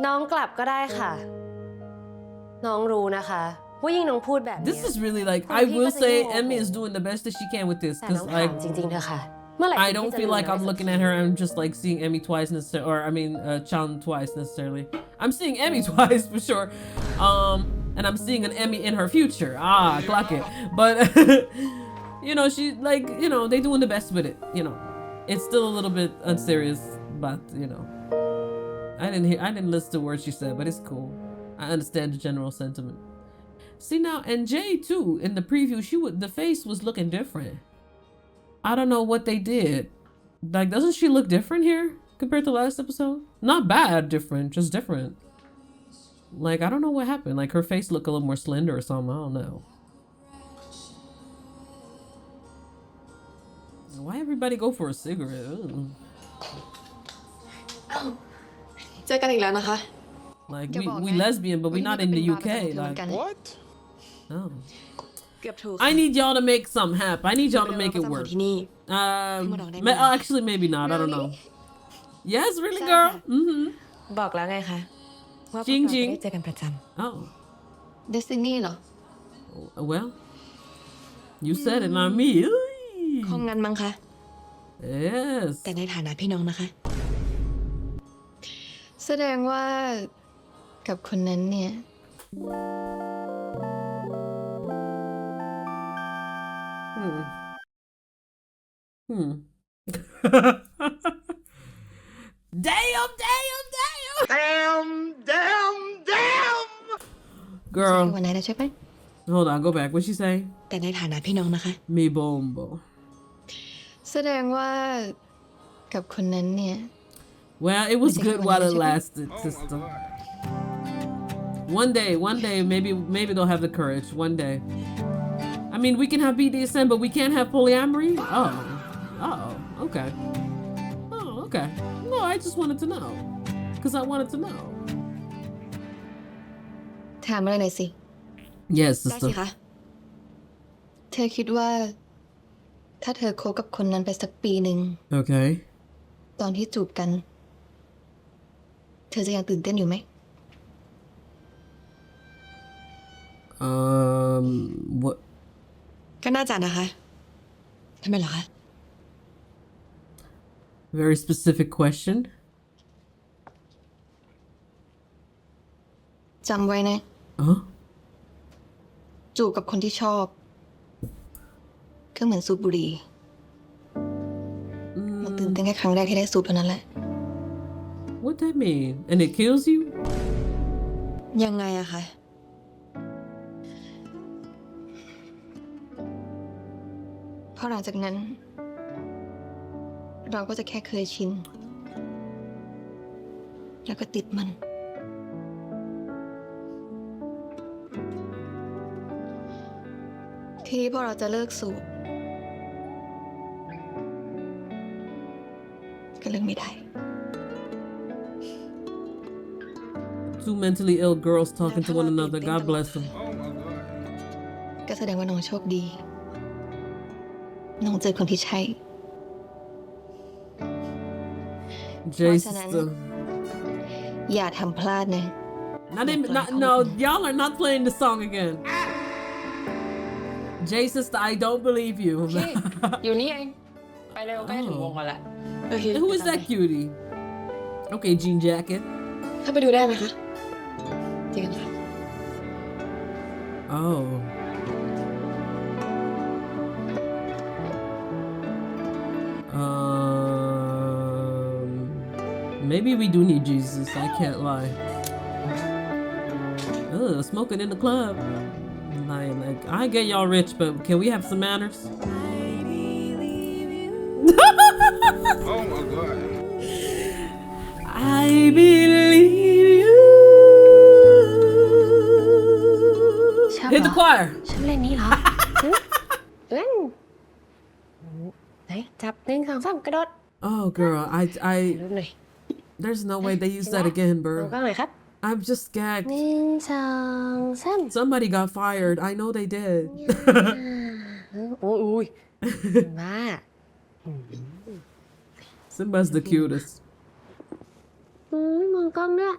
น้องกลับก็ได้ค่ะ น้องรู้นะคะว่ายิ่งน้องพูดแบบนี้ This is really like, I will say Emmy is doing the best that she can with this. แต่ Because น้องถาม like, จริงๆเถอะค่ะ เมื่อไหร่ I don't feel like I'm looking at her. I'm just like seeing Emmy twice necessarily, or I mean, Chan twice necessarily. I'm seeing Emmy twice for sure. And I'm seeing an Emmy in her future. Ah, clock it. But, you know, she like, you know, they doing the best with it. You know, it's still a little bit unserious, but you know, I didn't listen to words she said, but it's cool. I understand the general sentiment. See now, and Jay too, in the preview, the face was looking different. I don't know what they did. Like, doesn't she look different here compared to last episode? Not bad, different, just different. Like, I don't know what happened. Like, her face looked a little more slender or something. I don't know. Why everybody go for a cigarette? Ugh. เจอกันอีกแล้วนะคะ Like, we lesbian, but we not in the UK. Like, What? oh. เกือบถูก I need y'all to make something happen. I need y'all to make it work. ที่นี่ Actually, maybe not. I don't know. Yes, really, girl? Mm-hmm. บอกแล้วไงคะว่าพวก จริง เรา ๆ ไม่ได้เจอกันประจ Oh, ำ Destiny เหรอ well, you said it, not me. คงงั้นมั้งคะ Yes. แต่ในฐานะพี่น้องนะคะ แสดงว่ากับคนนั้นเนี่ย Damn. Girl. วันไหนแล้วใช่ไหม Hold on, go back. What'd she say? แต่ในฐานะพี่น้องนะคะ Me bombo. แสดงว่ากับคนนั้นเนี่ย Well, it was good while it lasted, sister. One day, maybe they'll have the courage. One day. I mean, we can have BDSM, but we can't have polyamory? Oh, okay. Oh, okay. No, I just wanted to know. Because I wanted to know. ถามอะไรหน่อยสิ Yes, ได้สิ sister. คะ เธอคิดว่า ถ้าเธอคบกับคนนั้นไปสักปีหนึ่ง Okay. ตอนที่จูบกัน เธอจะยังตื่นเต้นอยู่ไหม What? ก็น่าจะนะคะ ทำไมเหรอคะ Very specific question. จำไว้นะ Huh? จูบกับคนที่ชอบก็เหมือนสูบบุหรี่มันตื่นเต้นแค่ครั้งแรกที่ได้สูบเท่านั้นแหละ What that mean? And it kills you? ยังไงอะคะพอหลังจากนั้น เราก็จะแค่เคยชินแล้วก็ติดมันทีนี้พอเราจะเลิกสูบก็เลิกไม่ได้ Two mentally ill girls talking to one another. God bless them. ก็แสดงว่าน้องโชคดีน้องเจอคนที่ใช่ Jason. อย่าทำพลาดนะ No, y'all are not playing the song again. Jay sister, I don't believe you. อยู่นี่เองไปเร็วใกล้ถึงวงแล้ว Who is that cutie? Okay, jean jacket. เข้าไปดูได้ไหมคะจริงค่ะ Oh. Maybe we do need Jesus. I can't lie. Ugh, smoking in the club. Like I get y'all rich, but can we have some manners? Oh my god. I believe you. Hit the choir. ชอบเล่นนี้เหรอเล่นไหนจับ1 2 3กระโดด Oh girl, there's no way they use that again, ดู bro. กล้องหน่อยครับ I'm just gagged. 1 2 3 Somebody got fired. I know they did. โอ้ยมา Simba's the cutest. มองกล้องด้วย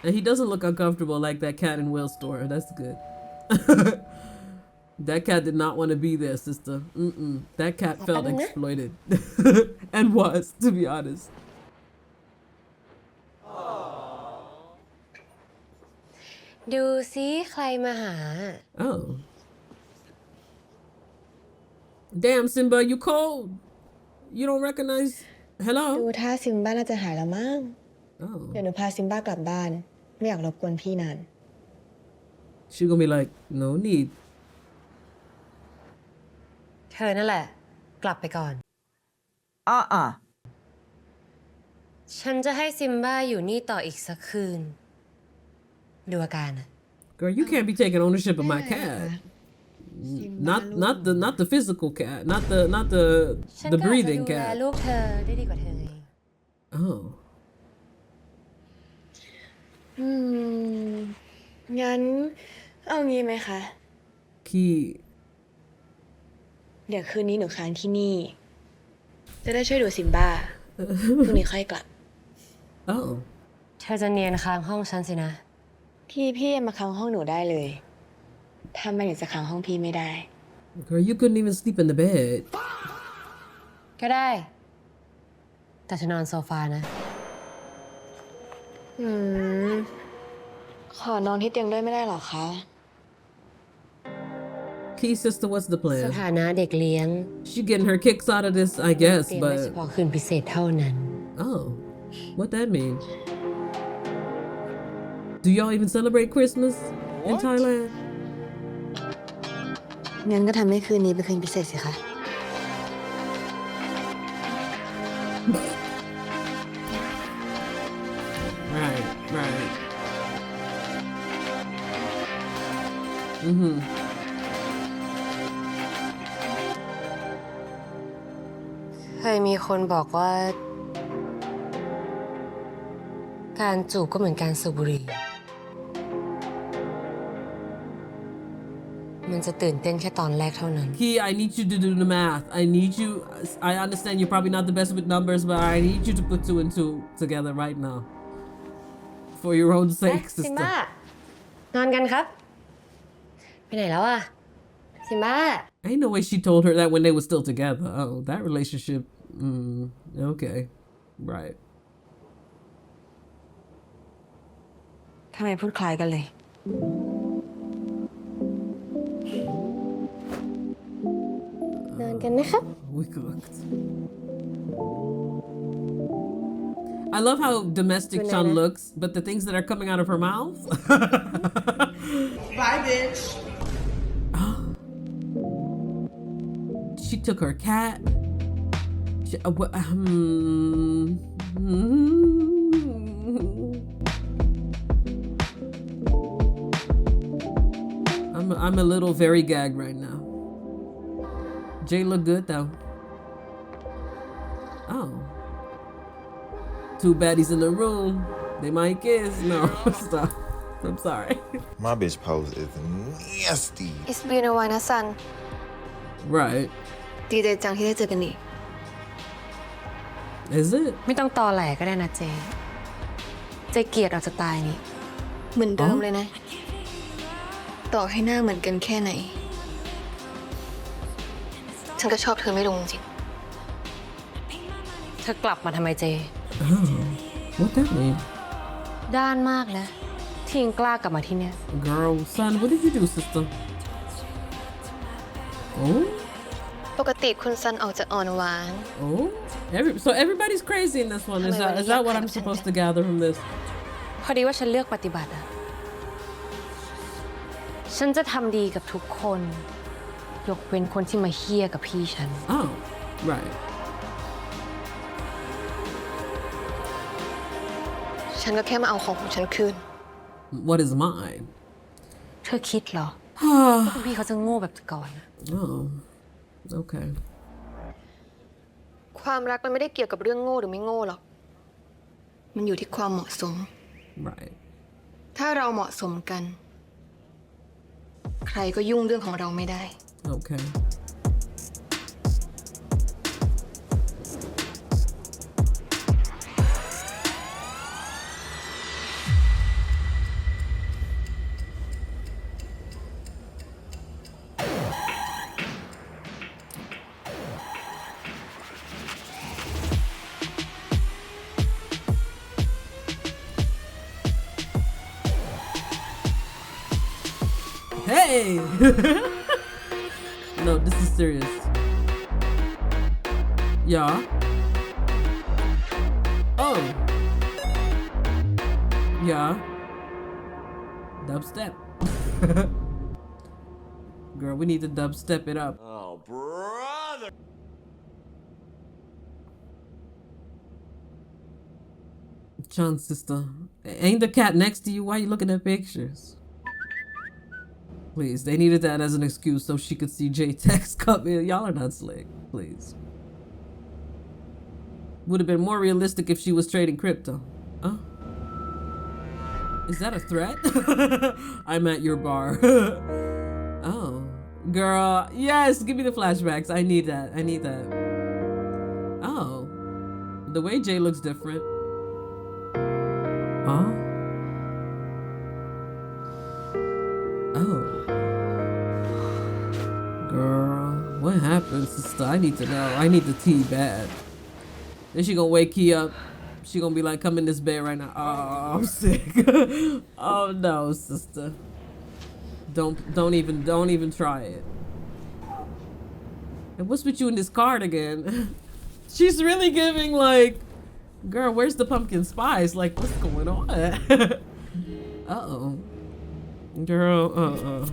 And he doesn't look uncomfortable like that cat in Will's store. That's good. That cat did not want to be there, sister. That cat felt exploited. And was, to be honest. ดูซิใครมาหา Oh. Damn, Simba, you cold? You don't recognize? ดู Hello? ท่าซิมบ้าน่าจะหายแล้วมั้ง Oh. เดี๋ยวหนูพาซิมบ้ากลับบ้านไม่อยากรบกวนพี่นาน She gonna be like, no need. เธอนั่นแหละ กลับไปก่อน ฉันจะให้ซิมบ้าอยู่นี่ต่ออีกสักคืน ดูอาการอะ Girl, you can't be taking ownership of my cat. Not the physical cat, not the ฉัน the ก็อาจจะ breathing ดูแล cat. ลูกเธอได้ดีกว่าเธอไง Oh. งั้นเอางี้ไหมคะ Key. เดี๋ยวคืนนี้หนูค้างที่นี่ จะได้ช่วยดูซิมบ้าพรุ่งนี้ค่อยกลับ Oh. เธอจะเนียนค้างห้องฉันสินะ พี่มาค้างห้องหนูได้เลย ถ้าไม่หนูจะค้างห้องพี่ไม่ได้ Girl, you couldn't even sleep in the bed. ก็ได้ แต่จะนอนโซฟานะ ขอนอนที่เตียงด้วยไม่ได้หรอคะ Key sister, what's the ส plan? ถานะเด็กเลี้ยง She getting her kicks out of this, I guess, เตรียมไว้เฉ but พาะคืนพิเศษเท่านั้น oh, what that mean? Do y'all even celebrate Christmas in Thailand? งั้นก็ทำให้คืนนี้เป็นคืนพิเศษสิคะ Right.เคยมีคนบอกว่า การจูบก็เหมือนการสูบบุหรี่ มันจะตื่นเต้นแค่ตอนแรกเท่านั้น Key, I need you to do the math. I understand you're probably not the best with numbers, but I need you to put 2 and 2 together right now. For your own เอ๊ะ sake, ซิม sister. บ้านอนกันครับ ไปไหนแล้วอะซิมบ้า Ain't no way she told her that when they were still together. Oh, that relationship. Okay. Right. ทำไมพูดคล้ายกันเลย นอนกันนะคะ We cooked. I love how domestic Sean looks, but the things that are coming out of her mouth. Bye, bitch. She took her cat. I'm a little very gagged right now. Jay look good though. Oh. Two baddies in the room. They might kiss. No, stop. I'm sorry. My bitch pose is nasty. It's been a while นะซัน Right. ดีใจจังที่ได้เจอกันอีก Is it? ไม่ต้องตอแหลก็ได้นะเจเกลียดเราจะตายนี่เหมือนเดิมเลยนะ ต่อให้หน้าเหมือนกันแค่ไหน ฉันก็ชอบเธอไม่ลงจริงเธอกลับมาทำไมเจ What that mean? ด้านมากนะที่ยังกล้ากลับมาที่เนี่ย Girl, son, what did you do, sister? Oh? ปกติคุณซันออกจะอ่อนหวาน Oh? So everybody's crazy in this one. Is that what I'm supposed to gather from this? พอดีว่าฉันเลือกปฏิบัติอะฉันจะทำดีกับทุกคน ยกเว้นคนที่มาเฮี้ยกับพี่ฉัน Oh, right. ฉันก็แค่มาเอาของฉันคืน What is mine? เธอคิดเหรอว่าคุณพี่เขาจะโง่แบบแต่ก่อน Oh, okay. ความรักมันไม่ได้เกี่ยวกับเรื่องโง่หรือไม่โง่หรอก มันอยู่ที่ความเหมาะสม Right. ถ้าเราเหมาะสมกัน ใครก็ยุ่งเรื่องของเราไม่ได้ Okay. Hey! No, this is serious. Yeah. Oh. Yeah. Dubstep. Girl, we need to dubstep it up. Oh, brother. Sean's sister. Ain't the cat next to you? Why are you looking at pictures? Please, they needed that as an excuse so she could see Jay text come in. Y'all are not slick. Please. Would have been more realistic if she was trading crypto. Huh? Is that a threat? I'm at your bar. Oh. Girl, yes, give me the flashbacks. I need that. I need that. Oh. The way Jay looks different. Huh? Oh. Girl, what happened, sister? I need to know. I need the tea bad. Then she gonna wake Key up. She gonna be like, come in this bed right now. Oh, I'm sick. Oh no, sister. Don't even try it. And what's with you in this cardigan? She's really giving like, girl, where's the pumpkin spice? Like, what's going on? Uh-oh. Girl,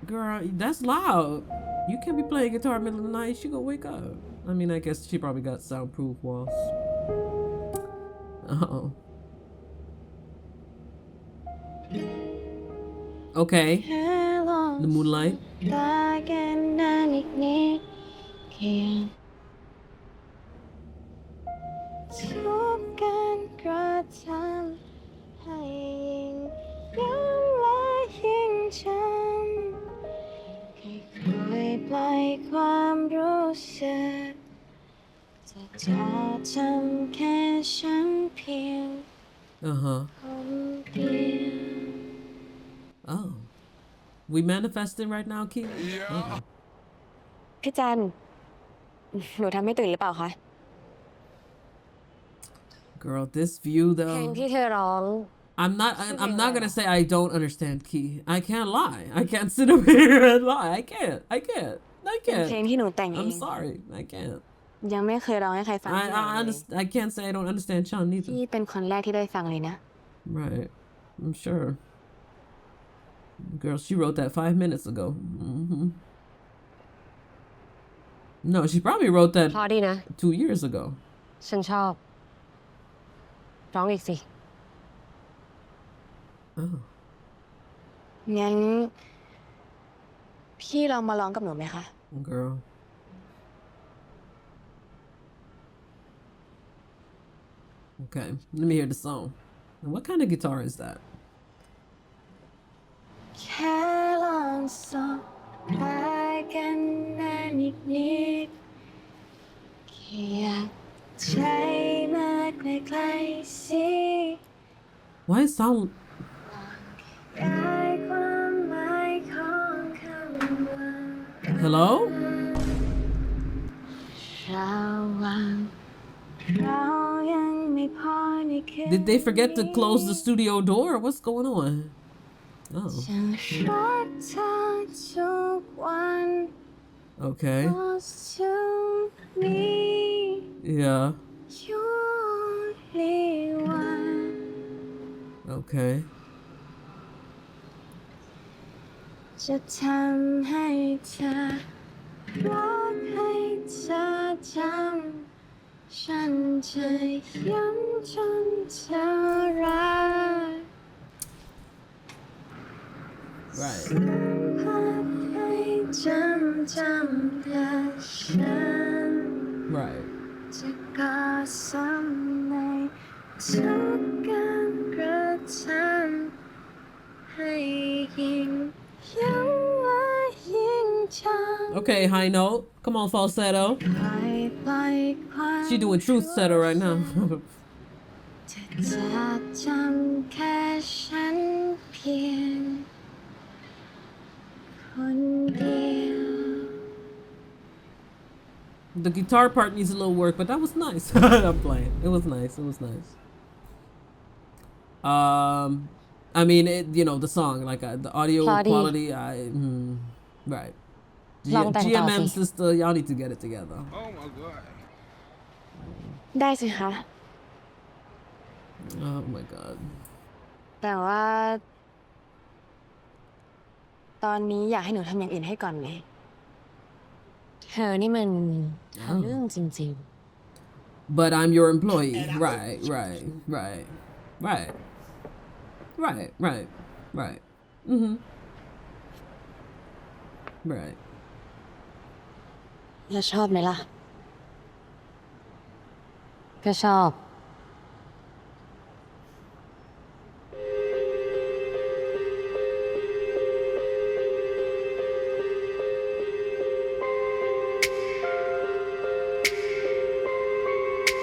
Girl, that's loud. You can't be playing guitar in the middle of the night. She gonna wake up. I mean, I guess she probably got soundproof walls. Uh-oh. Okay. The moonlight. Uh-huh. Oh. We manifesting right now, Key? Yeah. พี่จัน หนูทำให้ตื่นหรือเปล่าคะ Girl, this view เพลง though. ที่เธอร้อง I'm not gonna say I don't understand key. I can't lie. I can't sit up here and lie. I can't. เพลงที่หนูแต่งเอง I'm sorry. I can't. ยังไม่เคยร้องให้ใครฟัง I can't say I don't understand Chan neither. พี่เป็นคนแรกที่ได้ฟังเลยนะ Right. I'm sure. Girl, she wrote that 5 minutes ago. No, she probably wrote that พอดีนะ 2 years ago. ฉันชอบร้องอีกสิ Oh. งั้นพี่ลองมาร้องกับหนูไหมคะ Girl. Okay, let me hear the song. And what kind of guitar is that? แค่ลองสบตากันนานนิดนิดแค่อยากใจมาใกล้ๆสิ Why it sound? ได้ความหมายของคำว่า Hello? เราวันเรายังไม่พอในคืน Did they forget to close the studio door? What's going on? Oh. ฉันรักเธอทุกวัน Okay. to me Yeah. only one Okay. จะทำให้เธอรักให้เธอจำฉันจะย้ำจนเธอรัก Right. ให้จำแต่ฉัน Right. จะก่อซ้ำในทุกการกระทำให้ยิ่งย้ำว่ายิ่งจำ Okay, high note. Come on, falsetto. She doing truth setter right now. จะจำแค่ฉันเพียงคนเดียว The guitar part needs a little work, but that was nice. I'm playing. It was nice. It was nice. I mean, the song, like the audio quality. Right. GMM sister, y'all need to get it together. Oh my god. ได้สิคะ Oh my god. แต่ว่าตอนนี้อยากให้หนูทำอย่างอื่นให้ก่อนไหมเธอนี่มันหาเรื่องจริง But I'm your employee. Right. Mm-hmm. Right. ๆแล้วชอบไหมล่ะ ก็ชอบ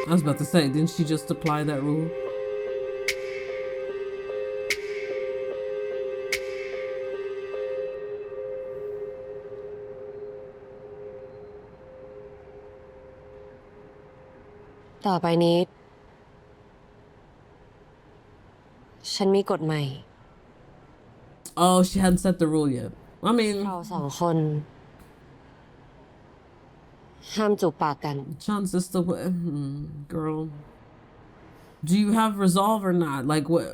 I was about to say, didn't she just apply that rule?ต่อไปนี้ ฉันมีกฎใหม่ Oh, she hadn't set the rule yet. I mean, เราสองคนห้ามจูบปากกัน Chan's sister, girl. Do you have resolve or not? Like what?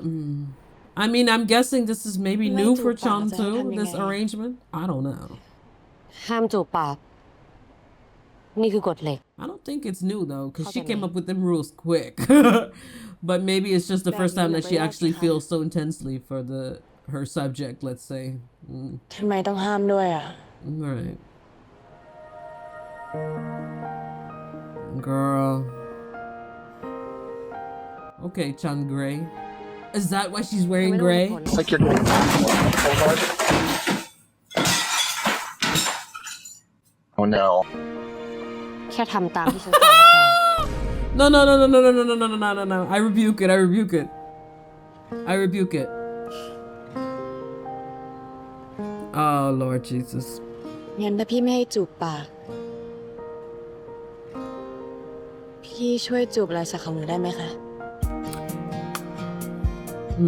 I mean, I'm guessing this is maybe new for Chan too. This arrangement. I don't know. ห้ามจูบปาก นี่คือกฎเหล็ก I don't think it's new though, because she came up with them rules quick. But maybe it's just the first time that she actually feels so intensely for her subject. Let's say. ทำไมต้องห้ามด้วยอ่ะ Right. Girl. Okay, Chan Gray. Is that why she's wearing gray? Like you're going Oh no. แค่ทำตามที่ฉันสั่งก็พอ No. I rebuke it. I rebuke it. Oh, Lord Jesus. งั้นถ้าพี่ไม่ให้จูบปาก พี่ช่วยจูบอะไรสักคำหนึ่งได้ไหมคะ โ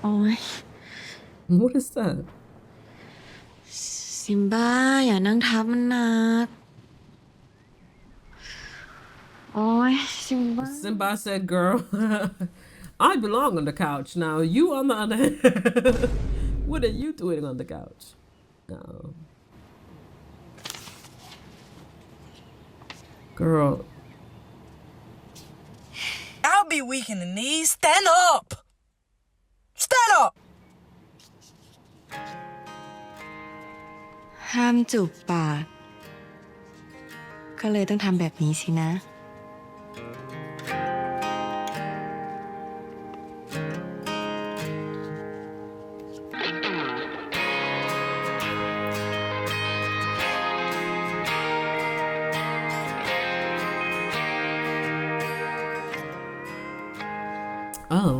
อ้ย What is that? ซิมบ้าอย่านั่งทับมันหนักโอ้ยซิมบ้า Simba said, girl, I belong on the couch. Now, you on the other hand, what are you doing on the couch? No. Girl. I'll be weak in the knees. Stand up! Stand up! ห้ามจูบปากก็เลยต้องทำแบบนี้สินะ Oh,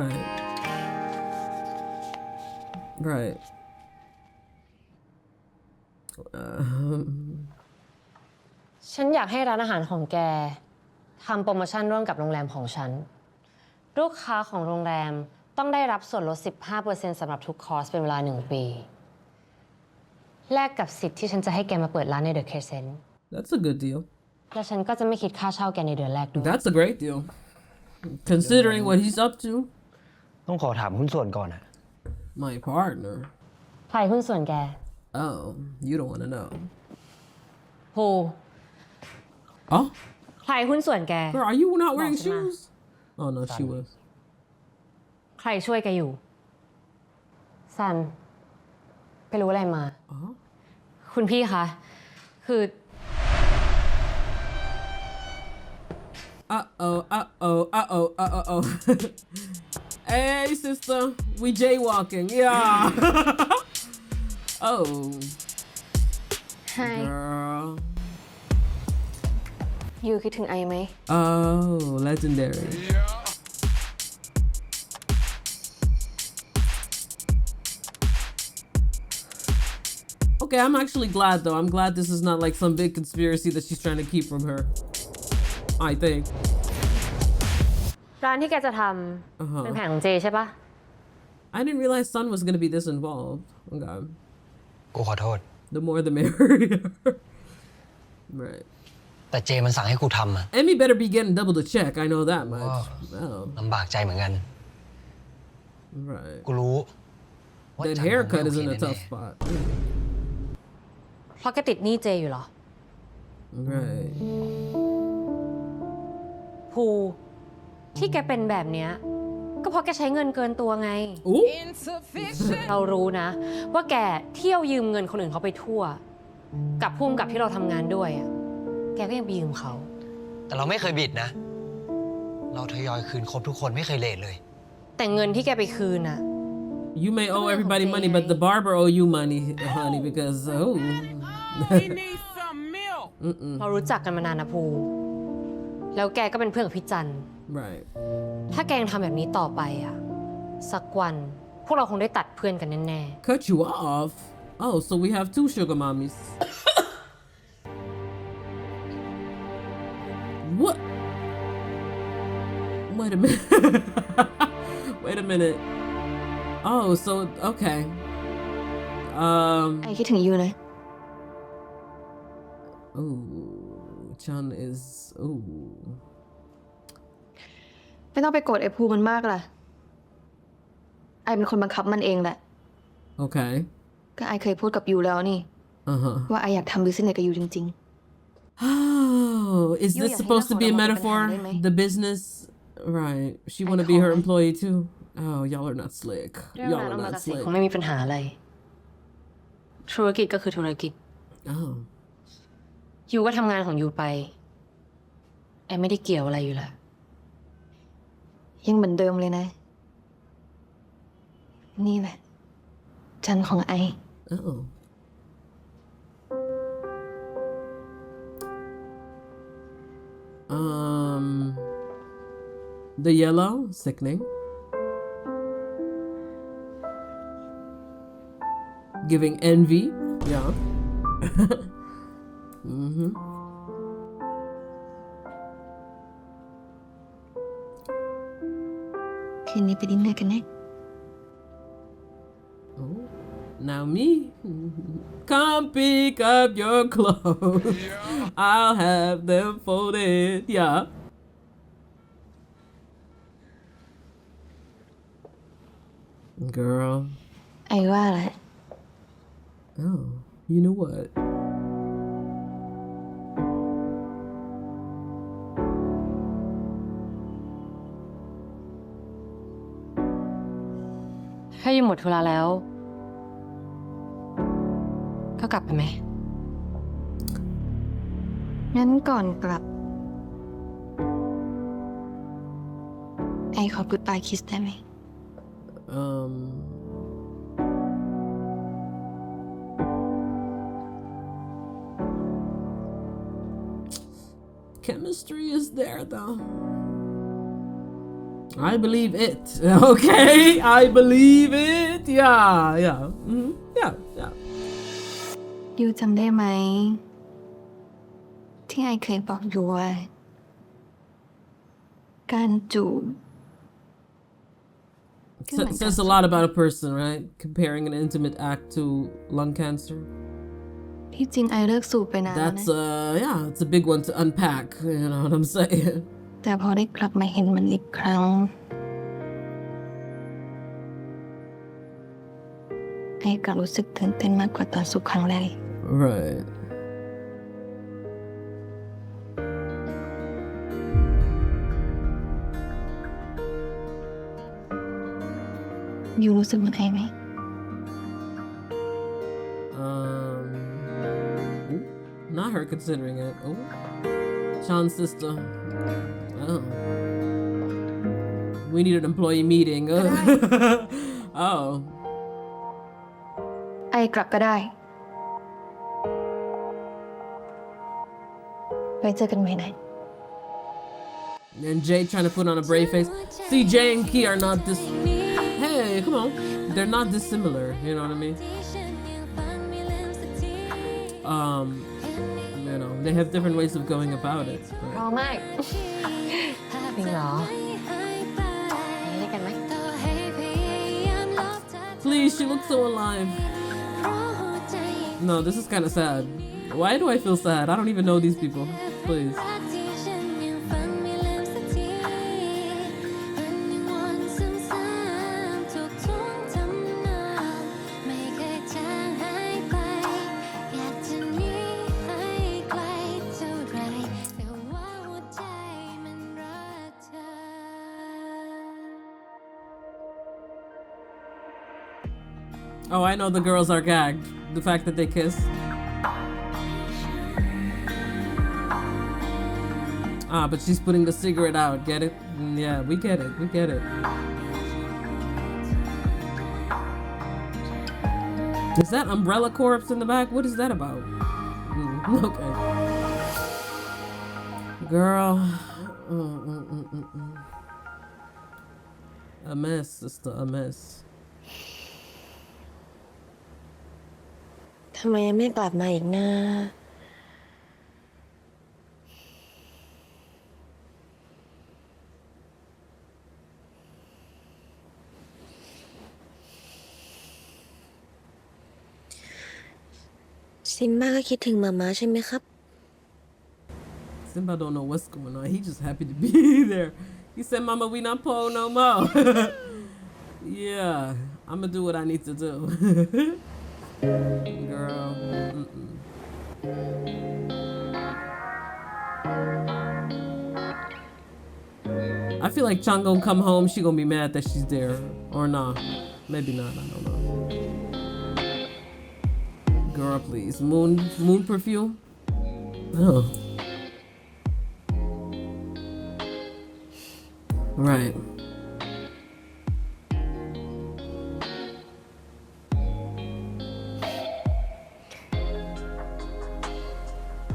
right. Right. ฉันอยากให้ร้านอาหารของแกทำโปรโมชั่นร่วมกับโรงแรมของฉันลูกค้าของโรงแรมต้องได้รับส่วนลด 15% สำหรับทุกคอร์สเป็นเวลา 1 ปีแลกกับสิทธิ์ที่ฉันจะให้แกมาเปิดร้านใน The Crescent That's a good deal. และฉันก็จะไม่คิดค่าเช่าแกในเดือนแรกด้วย That's a great deal. Considering what he's up to. ต้องขอถามหุ้นส่วนก่อนอะ My partner. ใครหุ้นส่วนแก Oh, you don't want to know. โฮ Oh? ใครหุ้นส่วนแก Girl, are you not wearingบอกฉันมา shoes? Oh, no, she was. ใครช่วยแกอยู่ซันไปรู้อะไรมา คุณพี่คะคือ Uh-oh. Hey, sister. We jaywalking. Yeah. Oh. Hi. Girl. ยูคิดถึงไอไหม Oh, legendary. Okay, I'm actually glad though. I'm glad this is not like some big conspiracy that she's trying to keep from her. I think. ร้านที่แกจะทำเป็นแผนของเจใช่ปะ I didn't realize Sun was gonna be this involved. Okay. กูขอโทษ The more the merrier. Right. แต่เจมันสั่งให้กูทำอะ Emmy better be getting double the check. I know that much. Oh. ลำบากใจเหมือนกัน Right. กูรู้ That haircut is in a tough spot. เพราะแกติดหนี้เจอยู่เหรอ Right. ภูที่แกเป็นแบบเนี้ยก็เพราะแกใช้เงินเกินตัวไง เรารู้นะ ว่าแกเที่ยวยืมเงินคนอื่นเขาไปทั่ว กับพุ่มกับที่เราทำงานด้วยอะแกก็ยังไปยืมเขา แต่เราไม่เคยบิดนะ เราทยอยคืนครบทุกคนไม่เคยเลทเลย แต่เงินที่แกไปคืนอะ You may owe everybody money, but the barber owe you money, honey, because oh. เรารู้จักกันมานานนะภูแล้วแกก็เป็นเพื่อนกับพี่จัน Right. ถ้าแกยังทำแบบนี้ต่อไปอะสักวันพวกเราคงได้ตัดเพื่อนกันแน่ Cut you off? Oh, so we have 2 sugar mommies. What? Wait a minute. Wait a minute. Oh, so okay. ไอคิดถึงยูนะ Oh, Chan is. Oh. ไม่ต้องไปโกรธไอภูมันมากล่ะ ไอเป็นคนบังคับมันเองแหละ Okay. ก็ไอเคยพูดกับยูแล้วนี่ ว่าไออยากทำบิสเนสกับยูจริง Oh, is this supposed to be a metaphor? The business, right? She want to be her employee too. Oh, y'all are not slick. เรื่อง Y'all งาน are เอามา not เกษตร slick. คงไม่มีปัญหาอะไร ธุรกิจก็คือธุรกิจ Oh. ยูก็ทำงานของยูไป ไอไม่ได้เกี่ยวอะไรอยู่แล้ว ๆ ยังเหมือนเดิมเลยนะ นี่แหละ จันของไอ Oh. The yellow, sickening. Giving envy, yeah.คืนนี้ไปดินเนอร์กันนะ Oh, now me. Come pick up your clothes. I'll have them folded, yeah. Girl. ไอว่าแหละ Oh, you know what?ถ้ายูหมดธุระแล้ว ก็กลับไปไหม งั้นก่อนกลับ ไอขอ goodbye kiss ได้ไหม Chemistry is there though. I believe it. Okay, I believe it. Yeah, yeah. Yeah, yeah. ยูจำได้ไหม ที่ไอเคยบอกยูว่า การจูบ Says a lot about a person, right? Comparing an intimate act to lung cancer. ที่จริงไอเลิกสูบไปนานแล้ว That's นะ yeah, it's a big one to unpack. You know what I'm saying? แต่พอได้กลับมาเห็นมันอีกครั้ง ไอกลับรู้สึกตื่นเต้นมากกว่าตอนสูบครั้งแรก Right. ยูรู้สึกเหมือนไอไหม Not her considering it. Oh, Sean's sister. Oh, we need an employee meeting. Oh. ไอกลับก็ได้ ไว้เจอกันใหม่นะ And Jay trying to put on a brave face. See, Jay and Key are not this. Hey, come on. They're not dissimilar. You know what I mean? You know, they have different ways of going about it. พร้อมมาก จริงเหรอไปด้วยกันไหม Please, she looks so alive. No, this is kind of sad. Why do I feel sad? I don't even know these people. Please. Oh, I know the girls are gagged. The fact that they kiss. Ah, but she's putting the cigarette out. Get it? Yeah, we get it. We get it. Is that Umbrella Corpse in the back? What is that about? Okay. Girl. A mess, sister, a mess. ทำไมยังไม่กลับมาอีกนะ ซิมบ้าก็คิดถึงหมาม้าใช่ไหมครับ Simba don't know what's going on. He just happy to be there. He said, "Mama, we not po no more." Yeah, I'm gonna do what I need to do. Girl. I feel like Chang gonna come home, she gonna be mad that she's there. Or nah. Maybe not, I don't know. Girl, please. Moon perfume? Oh. Right.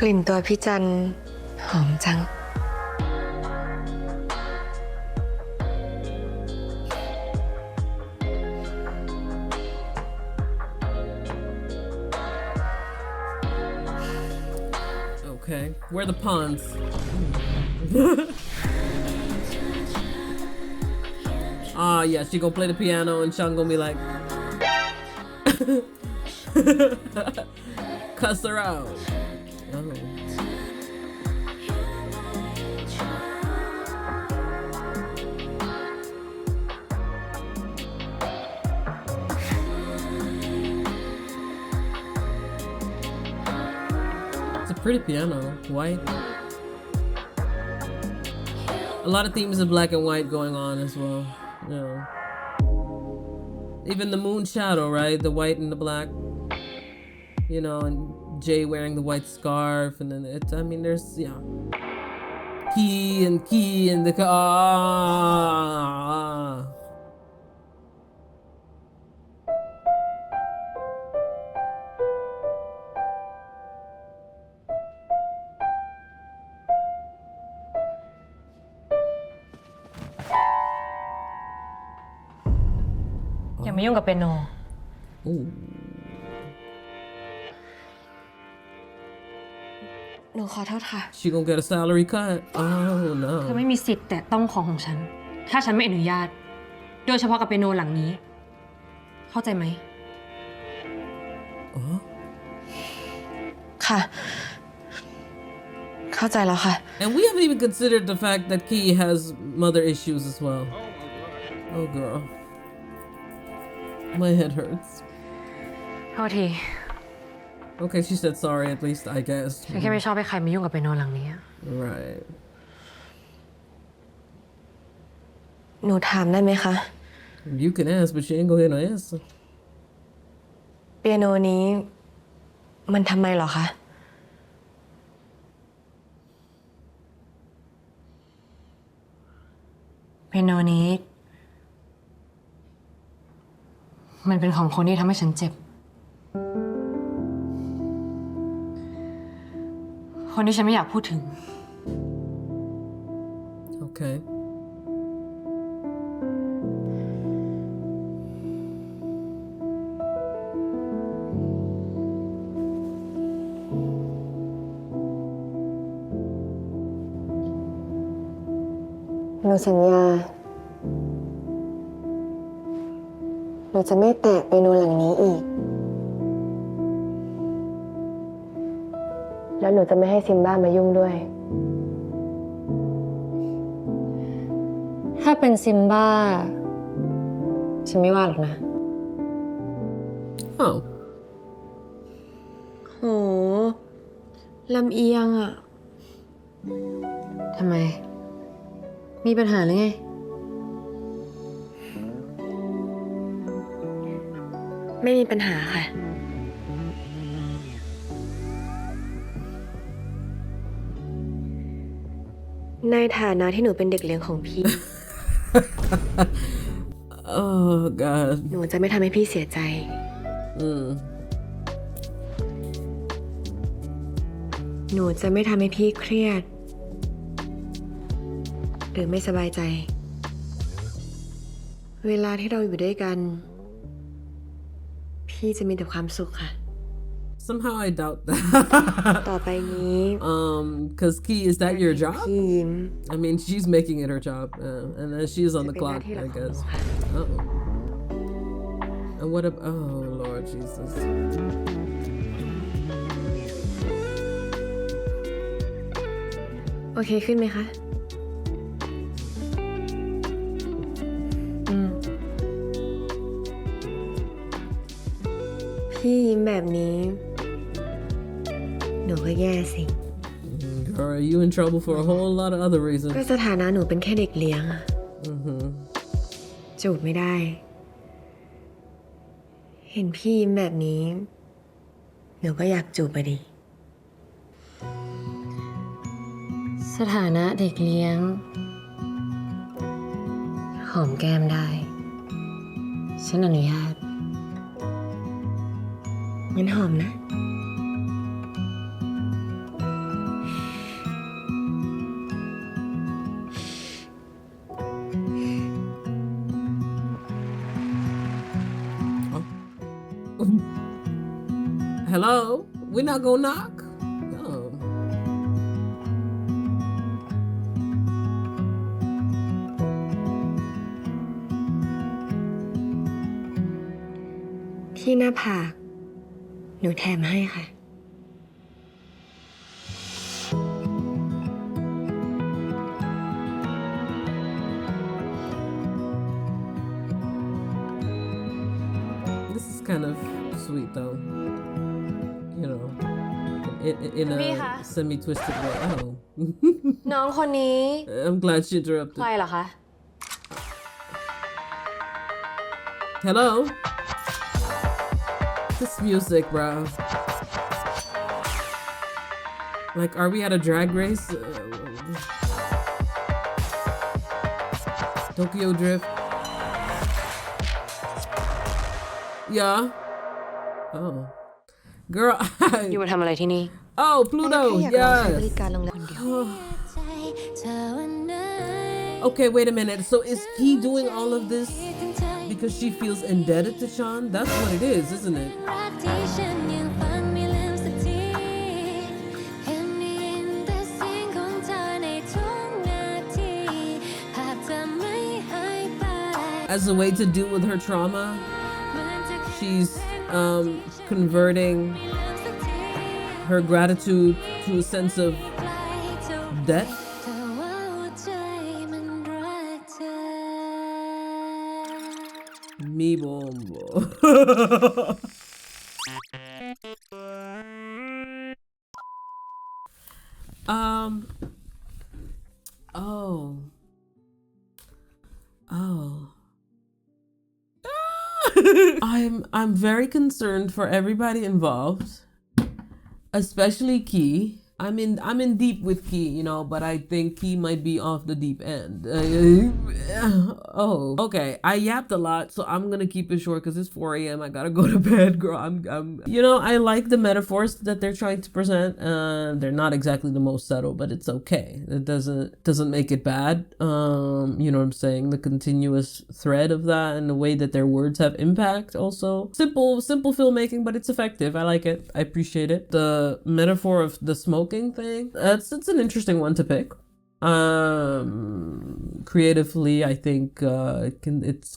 กลิ่นตัวพี่จันหอมจัง Okay, where are the puns? Ah, yeah, she gonna play the piano and Sean gonna be like, cuss her out. Oh. It's a pretty piano, white. A lot of themes of black and white going on as well. You know. Even the Moonshadow, right? The white and the black. You know, and Jay wearing the white scarf, and then I mean, there's, yeah. Key and theอย่ามายุ่งกับเปียโน หนูขอโทษค่ะ She gonna get a salary cut? Oh no. เธอไม่มีสิทธิ์แตะต้องของฉัน ถ้าฉันไม่อนุญาต โดยเฉพาะกับเปียโนหลังนี้ เข้าใจไหม ค่ะ เข้าใจแล้วค่ะ And we haven't even considered the fact that Key has mother issues as well. Oh girl. My head hurts. โทษที Okay, she said sorry at least, I guess. ฉันแค่ไม่ชอบให้ใครมายุ่งกับเปียโนหลังนี้ Right. หนูถามได้ไหมคะ You can ask, but she ain't gonna get no answer. เปียโนนี้มันทำไมเหรอคะ เปียโนนี้ มันเป็นของคนที่ทำให้ฉันเจ็บ คนที่ฉันไม่อยากพูดถึง Okay. หนูสัญญา หนูจะไม่แตะเปียโนหลังนี้อีก แล้วหนูจะไม่ให้ซิมบ้ามายุ่งด้วย ถ้าเป็นซิมบ้า ฉันไม่ว่าหรอกนะ Oh. โห ลำเอียงอ่ะ ทำไม มีปัญหาหรือไง ไม่มีปัญหาค่ะ ในฐานะที่หนูเป็นเด็กเลี้ยงของพี่ Oh God. หนูจะไม่ทำให้พี่เสียใจ หนูจะไม่ทำให้พี่เครียด หรือไม่สบายใจ เวลาที่เราอยู่ด้วยกัน พี่จะมีแต่ความสุขค่ะ Somehow I doubt that. ต่อไปนี้ Cause Key, is that your job? พี่ยิ้ม I mean, she's making it her job, and then she's on the clock, I guess. And what about? Oh Lord Jesus. โอเคขึ้นไหมคะพี่ยิ้มแบบนี้หนูก็แย่สิ Girl, you in trouble for a whole lot of other reasons. ก็สถานะหนูเป็นแค่เด็กเลี้ยงอะจูบไม่ได้ เห็นพี่ยิ้มแบบนี้หนูก็อยากจูบไปดิ สถานะเด็กเลี้ยง หอมแก้มได้ ฉันอนุญาต งั้นหอมนะ Hello? We're not gonna knock? Oh. ที่หน้าผากหนูแถมให้ค่ะ This is kind of sweet though. You know, in a semi-twisted way. Oh. น้องคนนี้ I'm glad she interrupted. ใครเหรอคะ Hello? This music, bro. Like, are we at a drag race? Tokyo Drift? Yeah. Oh. Girl, อยู่มาทำอะไรที่นี่ Oh, Pluto, yes. Okay, wait a minute. So is he doing all of this because she feels indebted to Sean? That's what it is, isn't it? As a way to deal with her trauma, she's converting her gratitude to a sense of debt. Me bombo. I'm very concerned for everybody involved, especially Key. I'm in deep with Key, you know, but I think Key might be off the deep end. Oh, okay. I yapped a lot, so I'm gonna keep it short because it's 4 a.m. I gotta go to bed, girl. I'm. You know, I like the metaphors that they're trying to present. They're not exactly the most subtle, but it's okay. It doesn't make it bad. You know what I'm saying? The continuous thread of that and the way that their words have impact. Also, simple filmmaking, but it's effective. I like it. I appreciate it. The metaphor of the smoking thing. It's an interesting one to pick. Creatively, I think it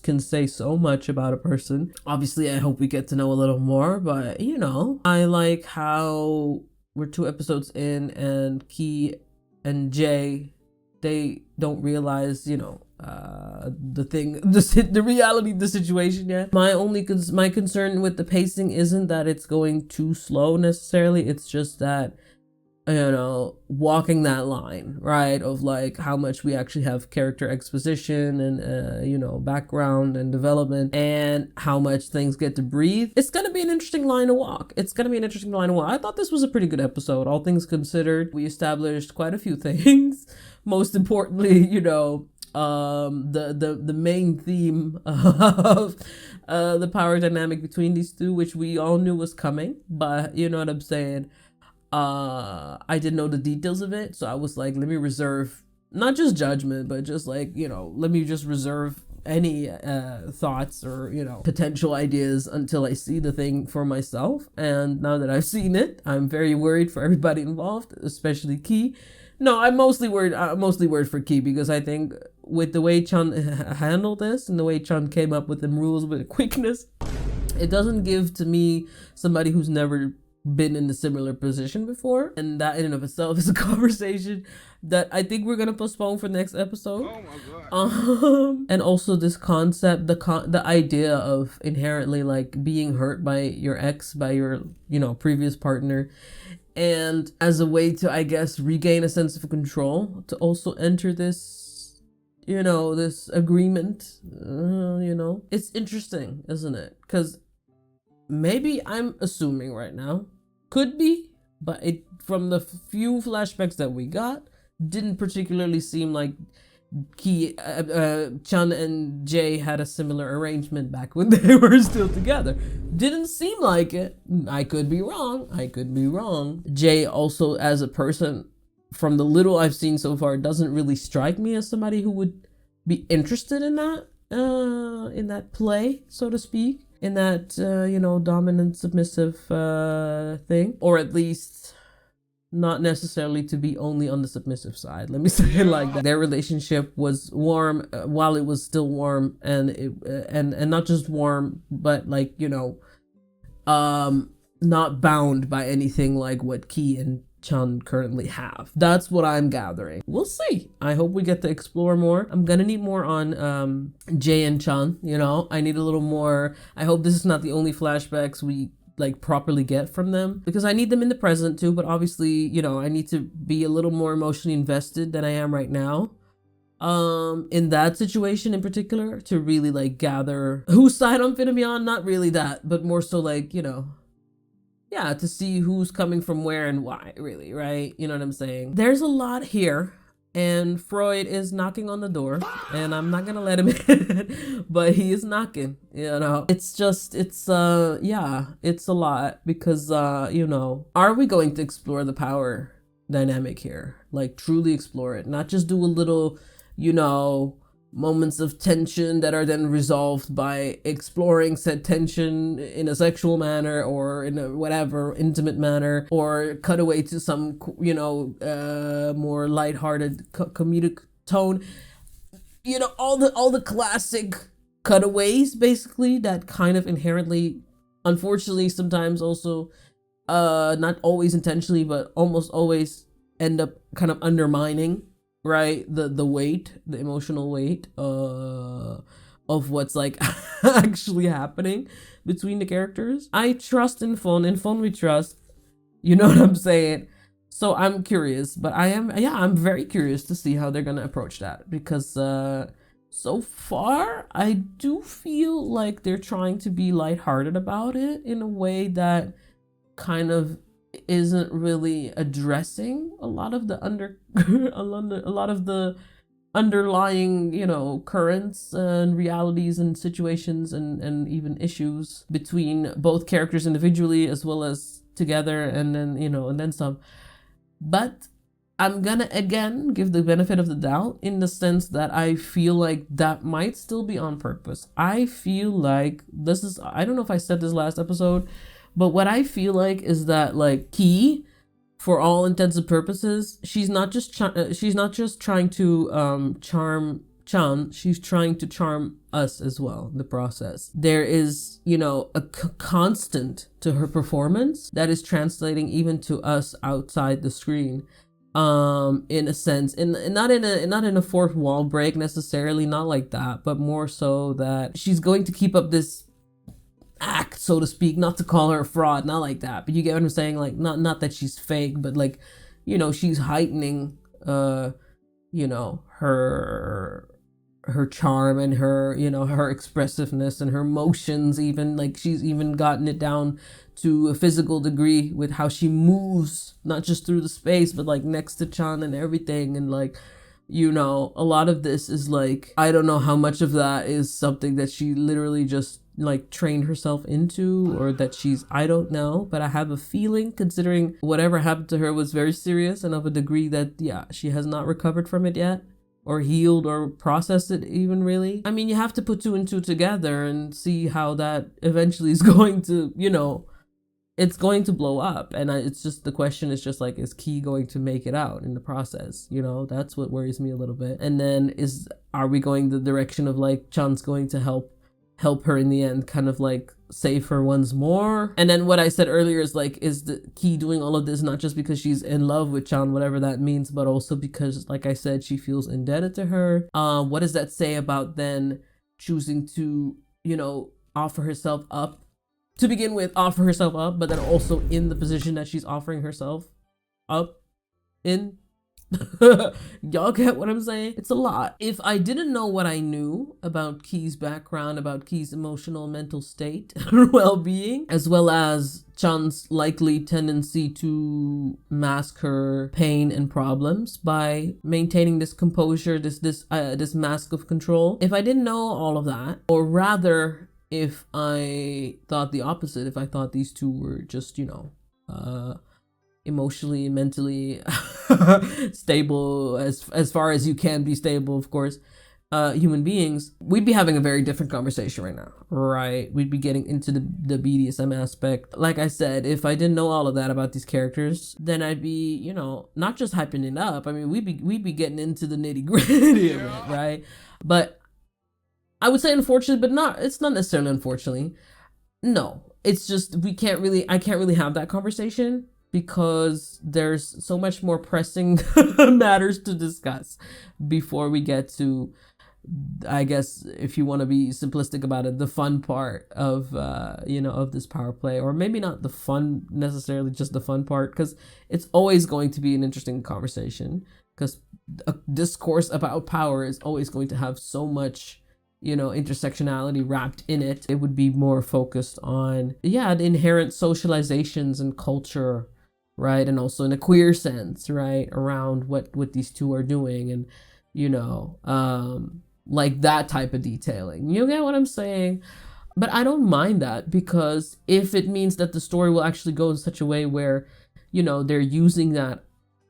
can say so much about a person. Obviously, I hope we get to know a little more, but you know, I like how we're 2 episodes in and Key and Jay, they don't realize, you know, the reality of the situation yet. My concern with the pacing isn't that it's going too slow necessarily. It's just that, you know, walking that line, right, of like how much we actually have character exposition and you know, background and development, and how much things get to breathe. It's gonna be an interesting line to walk. I thought this was a pretty good episode, all things considered. We established quite a few things. Most importantly, you know, the main theme of the power dynamic between these two, which we all knew was coming, but you know what I'm saying. I didn't know the details of it, so I was like, let me reserve not just judgment, but just like, you know, let me just reserve any thoughts or, you know, potential ideas until I see the thing for myself. And now that I've seen it, I'm very worried for everybody involved, especially Key. No, I'm mostly worried for Key, because I think with the way Chan handled this and the way Chan came up with them rules with quickness, it doesn't give to me somebody who's never been in a similar position before, and that in and of itself is a conversation that I think we're gonna postpone for next episode. And also this concept, the idea of inherently like being hurt by your ex, by your, you know, previous partner, and as a way to, I guess, regain a sense of control, to also enter this, you know, this agreement, you know. It's interesting, isn't it? Because maybe I'm assuming right now, could be, but it, from the few flashbacks that we got, didn't particularly seem like Chan and Jay had a similar arrangement back when they were still together. Didn't seem like it. I could be wrong. I could be wrong. Jay also, as a person, from the little I've seen so far, doesn't really strike me as somebody who would be interested in that play, so to speak, in that you know, dominant submissive thing, or at least not necessarily to be only on the submissive side. Let me say it like that. Their relationship was warm while it was still warm, and and not just warm, but like, you know, not bound by anything like what Key and Chan currently have. That's what I'm gathering. We'll see. I hope we get to explore more. I'm gonna need more on Jay and Chan, you know. I need a little more. I hope this is not the only flashbacks we like properly get from them, because I need them in the present too, but obviously, you know, I need to be a little more emotionally invested than I am right now in that situation in particular, to really like gather whose side I'm finna be on. Not really that, but more so like, you know, yeah, to see who's coming from where and why, really, right? You know what I'm saying? There's a lot here, and Freud is knocking on the door, and I'm not gonna let him in, but he is knocking, you know? It's just, it's, yeah, it's a lot, because, you know, are we going to explore the power dynamic here? Like, truly explore it, not just do a little, you know, moments of tension that are then resolved by exploring said tension in a sexual manner or in a whatever intimate manner, or cut away to some, you know, more lighthearted comedic tone, you know, all the classic cutaways basically that kind of inherently, unfortunately, sometimes also not always intentionally, but almost always end up kind of undermining, right, the weight, the emotional weight of what's like actually happening between the characters. I trust in Fon we trust, you know what I'm saying? So I'm curious, but I'm very curious to see how they're gonna approach that, because so far I do feel like they're trying to be lighthearted about it in a way that kind of isn't really addressing a lot of the underlying, you know, currents and realities and situations and even issues between both characters individually as well as together, and then, you know, and then some. But I'm gonna again give the benefit of the doubt in the sense that I feel like that might still be on purpose. I feel like this is, I don't know if I said this last episode, but what I feel like is that like Key, for all intents and purposes, she's not just trying to charm Chan, she's trying to charm us as well in the process. There is, you know, a constant to her performance that is translating even to us outside the screen, in a sense, and not in a fourth wall break necessarily, not like that, but more so that she's going to keep up this act, so to speak, not to call her a fraud, not like that, but you get what I'm saying, like not that she's fake, but like, you know, she's heightening you know, her charm and her, you know, her expressiveness and her emotions, even like she's even gotten it down to a physical degree with how she moves, not just through the space, but like next to Chan and everything. And like, you know, a lot of this is like, I don't know how much of that is something that she literally just like trained herself into, or that she's, I don't know, but I have a feeling, considering whatever happened to her was very serious and of a degree that, yeah, she has not recovered from it yet, or healed or processed it even, really. I mean, you have to put two and two together and see how that eventually is going to, you know, it's going to blow up. And it's just, the question is just like, is Key going to make it out in the process? You know, that's what worries me a little bit. And then are we going the direction of like Chan's going to help help her in the end, kind of like save her once more. And then what I said earlier is like, is the Key doing all of this not just because she's in love with Chan, whatever that means, but also because, like I said, she feels indebted to her. What does that say about then choosing to, you know, offer herself up? To begin with, offer herself up, but then also in the position that she's offering herself up in. Y'all get what I'm saying? It's a lot. If I didn't know what I knew about Key's background, about Key's emotional mental state and well-being, as well as Chan's likely tendency to mask her pain and problems by maintaining this composure, this mask of control. If I didn't know all of that, or rather if I thought the opposite, if I thought these two were just, you know, emotionally and mentally stable as far as you can be stable, of course, human beings, we'd be having a very different conversation right now, right? We'd be getting into the BDSM aspect. Like I said, if I didn't know all of that about these characters, then I'd be, you know, not just hyping it up. I mean, we'd be getting into the nitty gritty of it, right? But I would say unfortunately, but it's not necessarily unfortunately. No, it's just I can't really have that conversation because there's so much more pressing matters to discuss before we get to, I guess, if you want to be simplistic about it, the fun part of, you know, of this power play, or maybe not the fun necessarily, just the fun part, because it's always going to be an interesting conversation, because a discourse about power is always going to have so much, you know, intersectionality wrapped in it. It would be more focused on, yeah, the inherent socializations and culture, right? And also in a queer sense, right? Around what these two are doing, and, you know, like that type of detailing. You get what I'm saying? But I don't mind that, because if it means that the story will actually go in such a way where, you know, they're using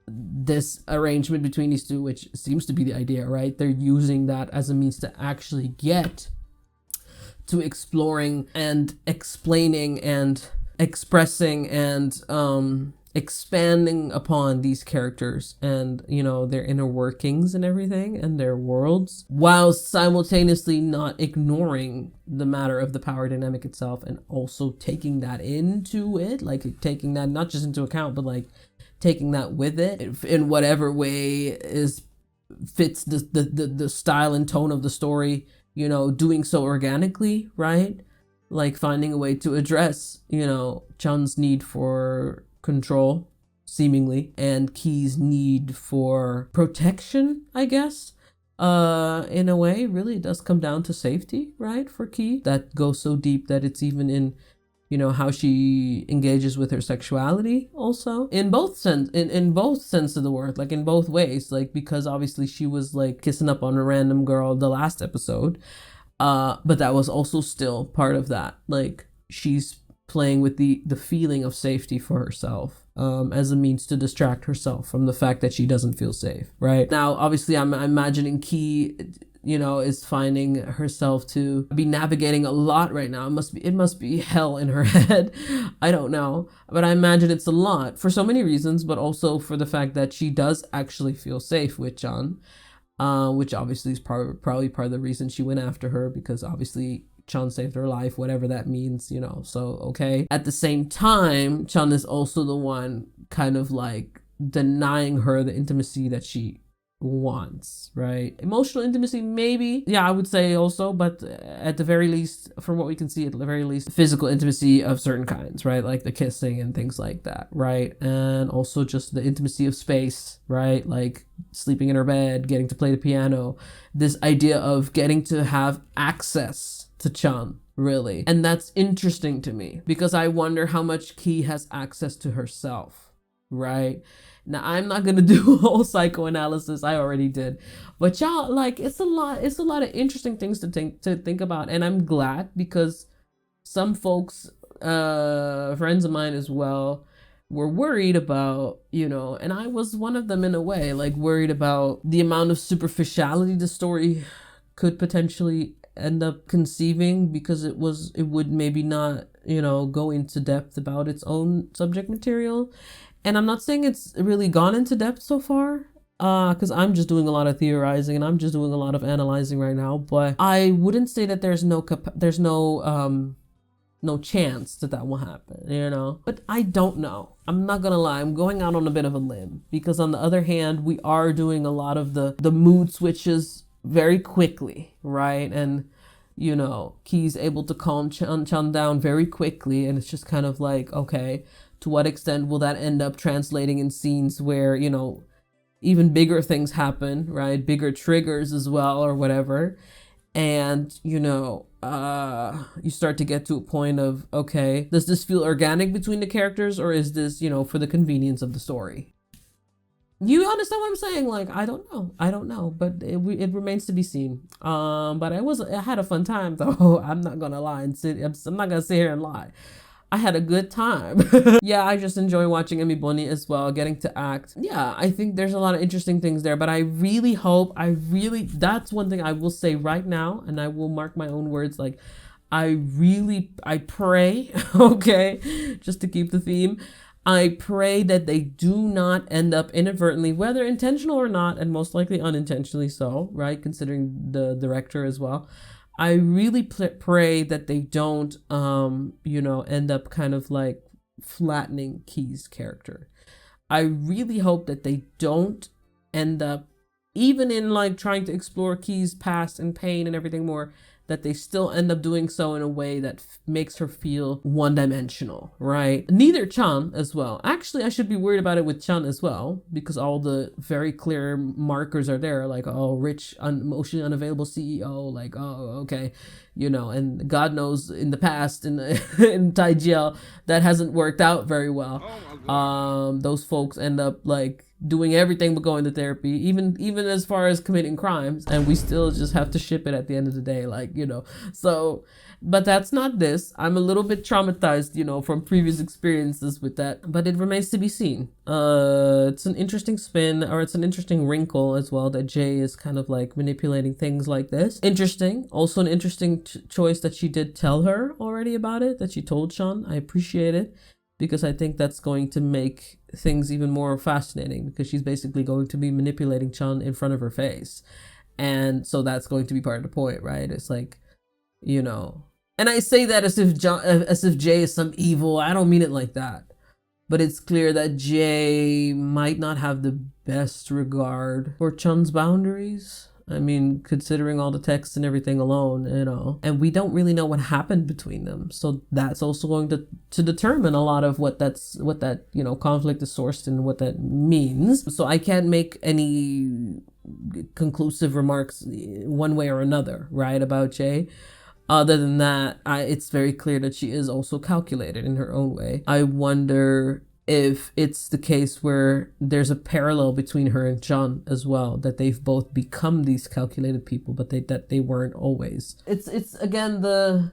this arrangement between these two, which seems to be the idea, right? They're using that as a means to actually get to exploring and explaining and expressing and expanding upon these characters and, you know, their inner workings and everything and their worlds, while simultaneously not ignoring the matter of the power dynamic itself, and also taking that into it, like taking that not just into account, but like taking that with it in whatever way fits the style and tone of the story, you know, doing so organically, right? Like finding a way to address, you know, Chan's need for control, seemingly, and Key's need for protection, I guess. In a way, really it does come down to safety, right? For Key, that goes so deep that it's even in, you know, how she engages with her sexuality also, in both sense of the word, like in both ways, like, because obviously she was like kissing up on a random girl the last episode, but that was also still part of that, like she's playing with the feeling of safety for herself, as a means to distract herself from the fact that she doesn't feel safe. Right now, obviously, I'm imagining Key, you know, is finding herself to be navigating a lot right now. It must be hell in her head. I don't know, but I imagine it's a lot for so many reasons, but also for the fact that she does actually feel safe with Chan, which obviously is probably part of the reason she went after her, because obviously Chan saved her life, whatever that means, you know, so okay. At the same time, Chan is also the one kind of like denying her the intimacy that she wants, right? Emotional intimacy, maybe, yeah, I would say also, but at the very least, from what we can see, at the very least, physical intimacy of certain kinds, right? Like the kissing and things like that, right? And also just the intimacy of space, right? Like sleeping in her bed, getting to play the piano, this idea of getting to have access to Chan, really. And that's interesting to me, because I wonder how much Key has access to herself, right? Now, I'm not gonna do a whole psychoanalysis, I already did, but y'all, like, it's a lot of interesting things to think about, and I'm glad, because some folks, friends of mine as well, were worried about, you know, and I was one of them in a way, like worried about the amount of superficiality the story could potentially end up conceiving, because it would maybe not, you know, go into depth about its own subject material. And I'm not saying it's really gone into depth so far, because I'm just doing a lot of theorizing and I'm just doing a lot of analyzing right now, but I wouldn't say that there's no chance that that will happen, you know? But I don't know. I'm not gonna lie, I'm going out on a bit of a limb, because on the other hand, we are doing a lot of the mood switches very quickly, right? And, you know, Key's able to calm Chun down very quickly, and it's just kind of like, okay, to what extent will that end up translating in scenes where, you know, even bigger things happen, right? Bigger triggers as well, or whatever. And, you know, you start to get to a point of, okay, does this feel organic between the characters, or is this, you know, for the convenience of the story? You understand what I'm saying? Like, I don't know, but it remains to be seen. But I had a fun time though. I'm not gonna lie I'm not gonna sit here and lie. I had a good time. Yeah, I just enjoy watching Emi Boni as well, getting to act. Yeah, I think there's a lot of interesting things there, but I really hope, that's one thing I will say right now, and I will mark my own words, like, I pray, okay, just to keep the theme, I pray that they do not end up inadvertently, whether intentional or not, and most likely unintentionally so, right, considering the director as well. I really pray that they don't, you know, end up kind of like flattening Key's character. I really hope that they don't end up, even in like trying to explore Key's past and pain and everything more, that they still end up doing so in a way that makes her feel one-dimensional, right? Neither Chun as well. Actually, I should be worried about it with Chun as well, because all the very clear markers are there, like, oh, rich, emotionally unavailable CEO, like, oh, okay, you know, and God knows in the past in thaigl that hasn't worked out very well. Those folks end up like doing everything but going to therapy, even as far as committing crimes, and we still just have to ship it at the end of the day, like, you know. So, but that's not this. I'm a little bit traumatized, you know, from previous experiences with that, but it remains to be seen. It's an interesting spin, or it's an interesting wrinkle as well, that Jay is kind of like manipulating things like this. Interesting. Also an interesting choice that she did tell her already about it, that she told Sean. I appreciate it, because I think that's going to make things even more fascinating, because she's basically going to be manipulating Chun in front of her face. And so that's going to be part of the point, right? It's like, you know, and I say that as if Jay is some evil. I don't mean it like that. But it's clear that Jay might not have the best regard for Chun's boundaries. I mean, considering all the text and everything alone, you know, and we don't really know what happened between them. So that's also going to determine a lot of what that, you know, conflict is sourced and what that means. So I can't make any conclusive remarks one way or another, right, about Jay. Other than that, it's very clear that she is also calculated in her own way. I wonder if it's the case where there's a parallel between her and Chun as well, that they've both become these calculated people, but that they weren't always. It's again the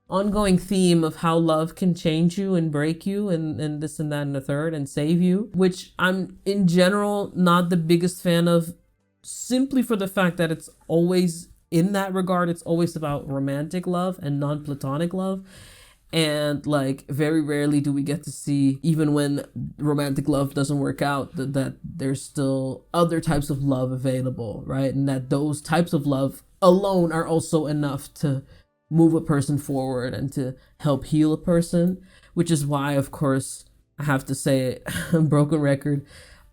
ongoing theme of how love can change you and break you and this and that and the third and save you, which I'm in general not the biggest fan of, simply for the fact that it's always, in that regard, it's always about romantic love and non-platonic love. And like very rarely do we get to see, even when romantic love doesn't work out, that there's still other types of love available, right? And that those types of love alone are also enough to move a person forward and to help heal a person, which is why, of course, I have to say, broken record,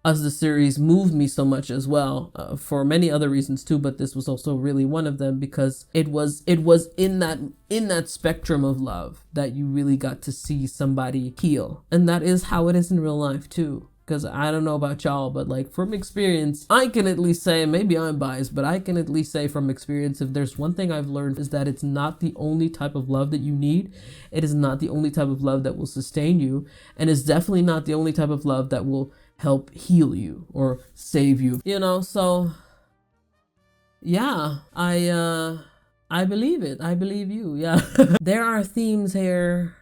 as the series moved me so much as well, for many other reasons too, but this was also really one of them, because it was in that spectrum of love that you really got to see somebody heal. And that is how it is in real life too, because I don't know about y'all, but like from experience, I can at least say, maybe I'm biased, but I can at least say from experience, if there's one thing I've learned, is that it's not the only type of love that you need. It is not the only type of love that will sustain you, and it's definitely not the only type of love that will help heal you or save you, you know. So yeah, I believe it. I believe you. Yeah. There are themes here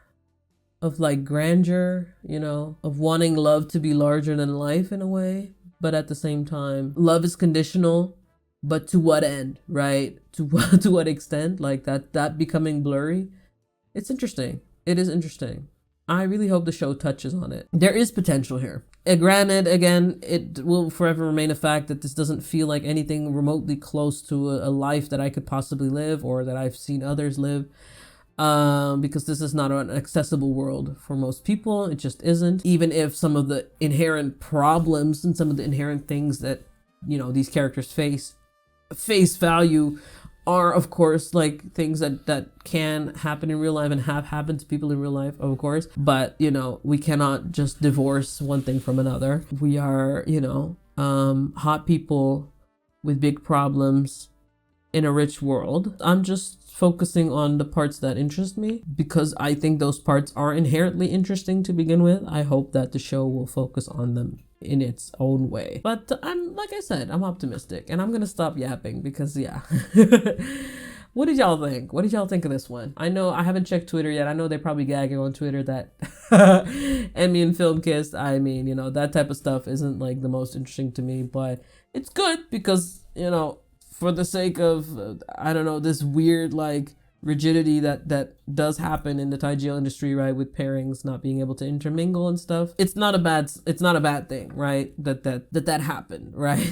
of like grandeur, you know, of wanting love to be larger than life in a way, but at the same time, love is conditional, but to what end, right? To what extent? Like that becoming blurry. It's interesting. It is interesting. I really hope the show touches on it. There is potential here. Granted, again, it will forever remain a fact that this doesn't feel like anything remotely close to a life that I could possibly live or that I've seen others live. Because this is not an accessible world for most people. It just isn't. Even if some of the inherent problems and some of the inherent things that, you know, these characters face value are, of course, like things that can happen in real life and have happened to people in real life, of course. But, you know, we cannot just divorce one thing from another. We are, you know, hot people with big problems in a rich world. I'm just focusing on the parts that interest me because I think those parts are inherently interesting to begin with. I hope that the show will focus on them in its own way. But like I said, I'm optimistic and I'm gonna stop yapping because yeah. What did y'all think? What did y'all think of this one? I know I haven't checked Twitter yet. I know they're probably gagging on Twitter that Emmy and Film Kiss. I mean, you know, that type of stuff isn't like the most interesting to me, but it's good because, you know, for the sake of, I don't know, this weird like rigidity that does happen in the thaigl industry, right, with pairings not being able to intermingle and stuff. It's not a bad thing, right, that happened, right?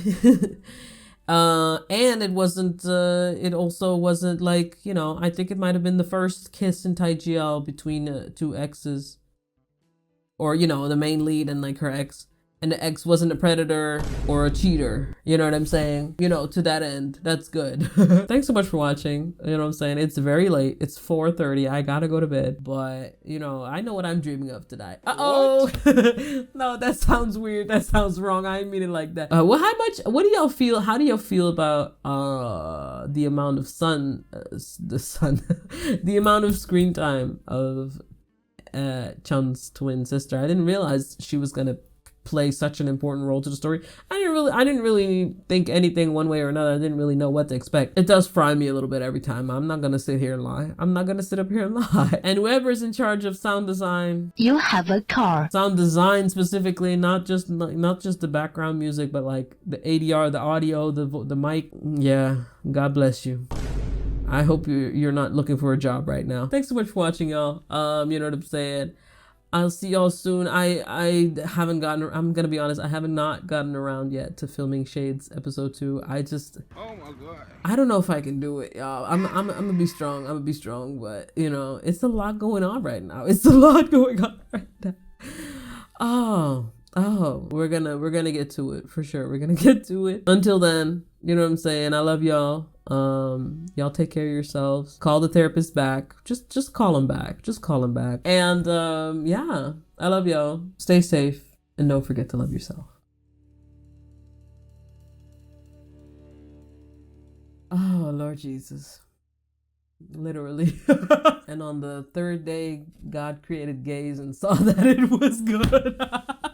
And it wasn't it also wasn't like, you know, I think it might have been the first kiss in thaigl between two exes, or, you know, the main lead and like her ex, and the ex wasn't a predator or a cheater, you know what I'm saying? You know, to that end, that's good. Thanks so much for watching, you know what I'm saying? It's very late, it's 4:30, I gotta go to bed, but, you know, I know what I'm dreaming of tonight. Uh-oh! No, that sounds weird, that sounds wrong, I didn't mean it like that. Well, what do y'all feel, how do y'all feel about the amount of the amount of screen time of Chun's twin sister? I didn't realize she was gonna play such an important role to the story. I didn't really think anything one way or another. I didn't really know what to expect. It does fry me a little bit every time. I'm not gonna sit here and lie. I'm not gonna sit up here and lie. And whoever's in charge of sound design, you have a car. Sound design specifically, not just the background music, but like the ADR, the audio, the mic. Yeah, God bless you. I hope you're not looking for a job right now. Thanks so much for watching, y'all. You know what I'm saying? I'll see y'all soon. I haven't gotten, I'm gonna be honest, I have not gotten around yet to filming Shades episode 2. I just, oh my god, I don't know if I can do it, y'all. I'm gonna be strong, but you know, it's a lot going on right now. Oh, we're gonna get to it for sure. We're gonna get to it. Until then, you know what I'm saying? I love y'all. Y'all take care of yourselves. Call the therapist back. Just call him back. And yeah, I love y'all. Stay safe and don't forget to love yourself. Oh, Lord Jesus. Literally. And on the third day, God created gays and saw that it was good.